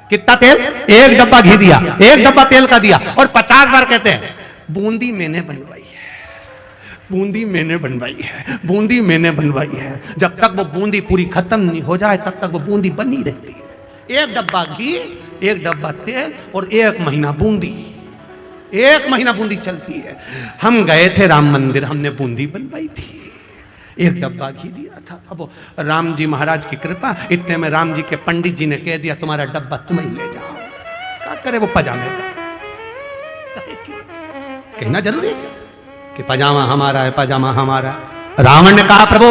कितना तेल? एक डब्बा घी दिया, एक डब्बा तेल का दिया, और 50 बार कहते हैं बूंदी मैंने बनवाई है, बूंदी मैंने बनवाई है, बूंदी मैंने बनवाई है। जब तक वो बूंदी पूरी खत्म नहीं हो जाए तब तक वो बूंदी बनी रहती है। एक डब्बा घी, एक डब्बा तेल और 1 महीना बूंदी, 1 महीना बूंदी चलती है। हम गए थे राम मंदिर, हमने बूंदी बनवाई थी, 1 डब्बा घी दिया था। अब राम जी महाराज की कृपा, इतने में राम जी के पंडित जी ने कह दिया, तुम्हारा डब्बा तुम ही ले जाओ। क्या करे वो पजामे का? कहना जरूरी है कि पजामा हमारा है, पजामा हमारा है। रावण ने कहा, प्रभु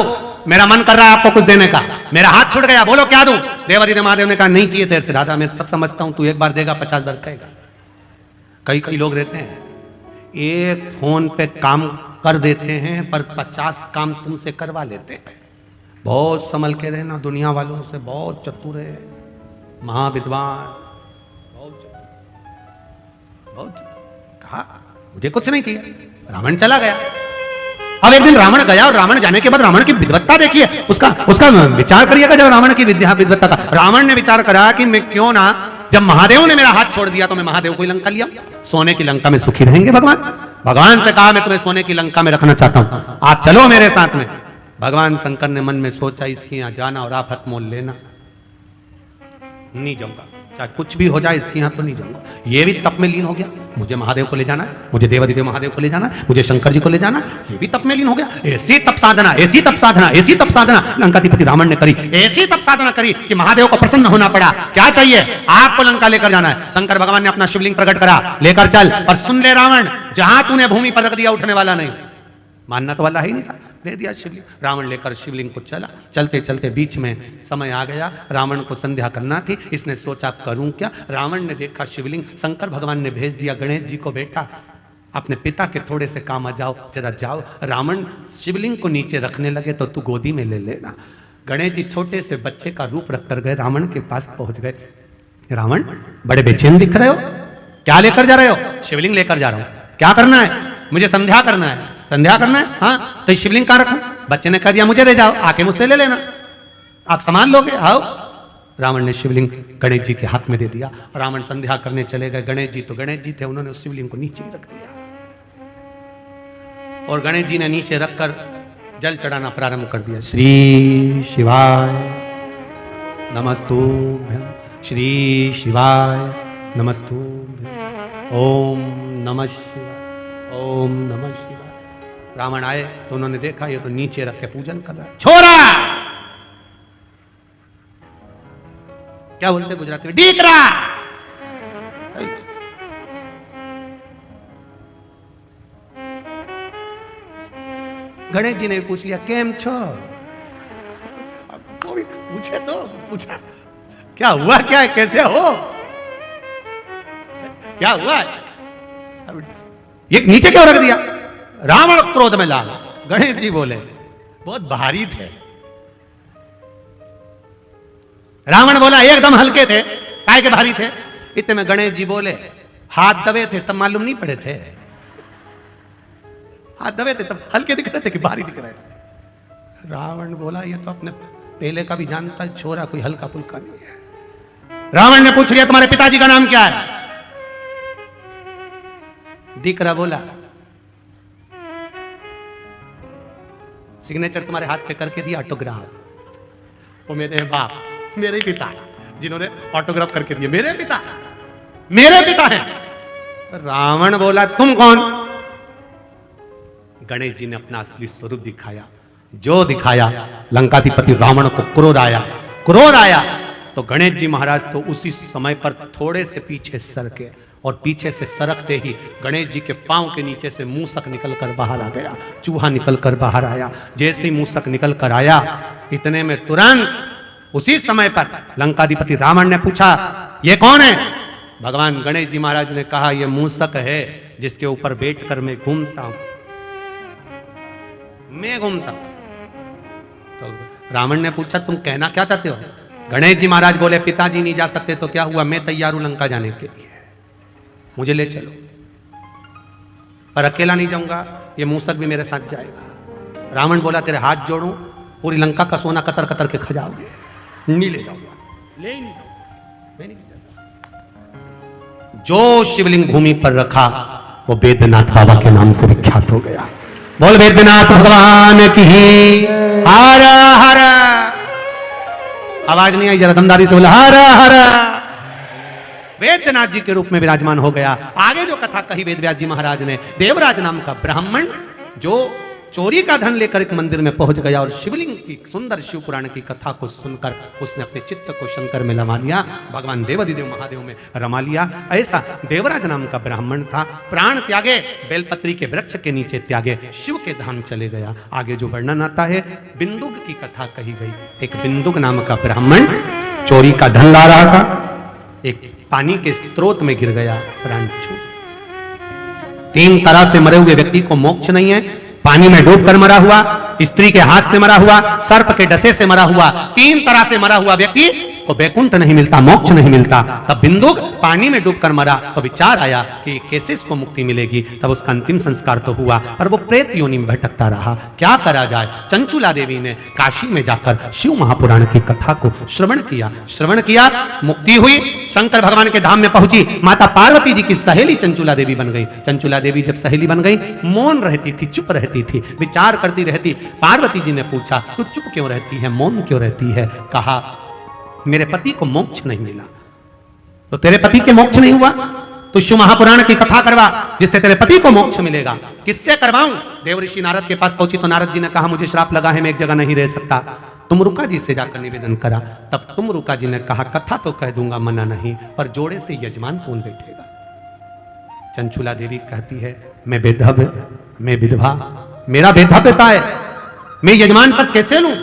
मेरा मन कर रहा है आपको कुछ देने का, मेरा हाथ छूट गया, बोलो क्या दूं? देवादिदेव महादेव ने कहा, नहीं चाहिए तेरे से दादा, मैं सब समझता हूं, तू एक बार देगा 50 बार कहेगा। कई लोग रहते हैं, एक फोन पे काम कर देते हैं पर 50 काम तुमसे करवा लेते हैं। बहुत संभल के रहना, दुनिया वालों से बहुत चतुर है, महाविद्वान, बहुत कहा मुझे कुछ नहीं चाहिए। रावण चला गया। अब एक दिन रावण गया और रावण जाने के बाद रावण की विद्वत्ता देखिए, उसका विचार करिएगा जब रावण की विद्वत्ता का। रावण ने विचार करा कि मैं क्यों ना, जब महादेव ने मेरा हाथ छोड़ दिया तो मैं महादेव को ही लंका लिया, सोने की लंका में सुखी रहेंगे भगवान। भगवान से कहा, मैं तुम्हें सोने की लंका में रखना चाहता हूं, आप चलो मेरे साथ में। भगवान शंकर ने मन में सोचा, इसके यहां जाना और आफत मोल लेना, नहीं जाऊंगा, चाहे कुछ भी हो जाए, इसके यहां तो नहीं जाऊंगा। ये भी तप में लीन हो गया, मुझे महादेव को ले जाना है, मुझे देवादिदेव महादेव को ले जाना है, मुझे शंकर जी को ले जाना है, ये भी तप में लीन हो गया। ऐसी तप साधना, ऐसी तप साधना, ऐसी तप साधना लंकाधिपति रावण ने करी, ऐसी तप साधना करी कि महादेव को प्रसन्न होना पड़ा। क्या चाहिए? आपको लंका लेकर जाना है। शंकर भगवान ने अपना शिवलिंग प्रकट करा, लेकर चल, और सुन ले रावण, जहां तूने भूमि पर रख दिया उठने वाला नहीं। मानना तो वाला ही नहीं था, दे दिया शिवलिंग। रावण लेकर शिवलिंग को चला। चलते चलते बीच में समय आ गया, रावण को संध्या करना थी। इसने सोचा करूं क्या? रावण ने देखा शिवलिंग, शंकर भगवान ने भेज दिया गणेश जी को, बेटा अपने पिता के थोड़े से काम आ जाओ, जरा जाओ। रावण शिवलिंग को नीचे रखने लगे तो तू गोदी में ले लेना। गणेश जी छोटे से बच्चे का रूप रख कर गए, रावण के पास पहुंच गए। रावण बड़े बेचैन दिख रहे हो, क्या लेकर जा रहे हो? शिवलिंग लेकर जा रहा हूं। क्या करना है? मुझे संध्या करना है। संध्या करना है? हाँ, तो शिवलिंग कहाँ रखूं? बच्चे ने कह दिया मुझे दे जाओ, आके मुझसे ले लेना, आप सामान लोगे, आओ। रावण ने शिवलिंग गणेश जी के हाथ में दे दिया। रावण संध्या करने चले गए। गणेश जी तो गणेश जी थे, उन्होंने उस शिवलिंग को नीचे रख दिया, और गणेश जी ने नीचे रखकर जल चढ़ाना प्रारंभ कर दिया। श्री शिवाय नमस्तुभ्यं, श्री शिवाय नमस्तुभ्यं, ओम नमः शिवाय, ओम नमः शिवाय। रावण आए तो उन्होंने देखा ये तो नीचे रख के पूजन कर रहा है। छोरा, क्या बोलते गुजराती में? डीकरा। गणेश जी ने पूछ लिया, केम छो? कोई पूछे तो पूछा, क्या हुआ, क्या है, कैसे हो, क्या हुआ? ये नीचे क्यों रख दिया? रावण क्रोध में लाल। गणेश जी बोले, बहुत भारी थे। रावण बोला, एकदम हल्के थे, काय के भारी थे? इतने में गणेश जी बोले, हाथ दबे थे तब मालूम नहीं पड़े थे, हाथ दबे थे तब हल्के दिख रहे थे कि भारी दिख रहे थे। रावण बोला ये तो अपने पहले का भी जानता है, छोरा कोई हल्का फुल्का नहीं है। रावण ने पूछ लिया तुम्हारे पिताजी का नाम क्या है? दिकरा बोला सिग्नेचर तुम्हारे हाथ पे करके दिया ऑटोग्राफ, वो मेरे बाप मेरे पिता जिन्होंने ऑटोग्राफ करके दिए मेरे पिता हैं। रावण बोला तुम कौन? गणेश जी ने अपना असली स्वरूप दिखाया, जो दिखाया लंकाधिपति रावण को क्रोध आया तो गणेश जी महाराज तो उसी समय पर थोड़े से पीछे सरके और पीछे से सरकते ही गणेश जी के पांव के नीचे से मूसक निकल कर बाहर आ गया, चूहा निकल कर बाहर आया। जैसे ही मूसक निकल कर आया इतने में तुरंत उसी समय पर लंकाधिपति रावण ने पूछा ये कौन है? भगवान गणेश जी महाराज ने कहा ये मूसक है जिसके ऊपर बैठकर मैं घूमता हूं। तो रावण ने पूछा तुम कहना क्या चाहते हो? गणेश जी महाराज बोले पिताजी नहीं जा सकते तो क्या हुआ, मैं तैयार हूं लंका जाने के लिए, मुझे ले चलो। पर अकेला नहीं जाऊंगा, ये मूसक भी मेरे साथ जाएगा। रावण बोला तेरे हाथ जोड़ूं, पूरी लंका का सोना कतर कतर के खजाओगे, नहीं ले जाऊंगा, ले ही नहीं जाऊंगा, मैं नहीं जा सकता। जो शिवलिंग भूमि पर रखा वो वेद्यनाथ बाबा के नाम से विख्यात हो गया। बोल वेद्यनाथ भगवान की हर हर। आवाज नहीं आई, जरा दमदारी से बोला हर हर। वेद्यनाथ जी के रूप में विराजमान हो गया। आगे जो कथा कही वेदव्यास जी महाराज ने, देवराज नाम का ब्राह्मण जो चोरी का धन लेकर एक मंदिर में पहुंच गया और शिवलिंग की सुंदर शिव पुराण की कथा को सुनकर उसने अपने चित्त को शंकर में रमा लिया, भगवान देवाधिदेव महादेव में रमा लिया। ऐसा देवराज नाम का ब्राह्मण था। प्राण त्यागे, बेलपत्री के वृक्ष के नीचे त्यागे, शिव के धाम चले गया। आगे जो वर्णन आता है, बिंदुक की कथा कही गई। एक बिंदुक नाम का ब्राह्मण चोरी का धन ला रहा था, एक पानी के स्रोत में गिर गया, प्राण छूट। 3 तरह से मरे हुए व्यक्ति को मोक्ष नहीं है। पानी में डूबकर मरा हुआ, स्त्री के हाथ से मरा हुआ, सर्प के डसे से मरा हुआ, 3 तरह से मरा हुआ व्यक्ति को वैकुंठ नहीं मिलता, मोक्ष नहीं मिलता। तब बिंदुक पानी में डूबकर मरा तो विचार आया कि कैसे इसको मुक्ति मिलेगी। तब उसका अंतिम संस्कार तो हुआ पर वो प्रेत योनि में भटकता रहा। क्या करा जाए? चंचुला देवी ने काशी में जाकर शिव महापुराण की कथा को श्रवण किया, मुक्ति हुई, शंकर भगवान के धाम में पहुंची। माता पार्वती जी की सहेली चंचुला देवी बन गई। चंचुला देवी जब सहेली बन गई, मौन रहती थी, चुप रहती थी, विचार करती रहती। पार्वती जी ने पूछा तू चुप क्यों रहती है, मौन क्यों रहती है? कहा मेरे पति को मोक्ष नहीं मिला। तो तेरे पति के मोक्ष नहीं हुआ तो शिव महापुराण की कथा करवा जिससे तेरे पति को मोक्ष मिलेगा। किससे करवाऊं? देवऋषि नारद के पास पहुंची तो नारद जी ने कहा मुझे श्राप लगा है, मैं एक जगह नहीं रह सकता, तुम रुका जी से जाकर निवेदन करा। तब तुम रुका जी ने कहा कथा तो कह दूंगा, मना नहीं, पर जोड़े से यजमान कौन बैठेगा? चंचुला देवी कहती है मैं विधवा, मेरा वैधव्यता है, मैं यजमान पद कैसे लूं?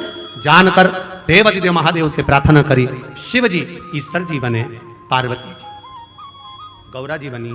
जानकर देवाधिदेव महादेव से प्रार्थना करी। शिव जी ईश्वर जी बने, पार्वती जी गौरा जी बनी।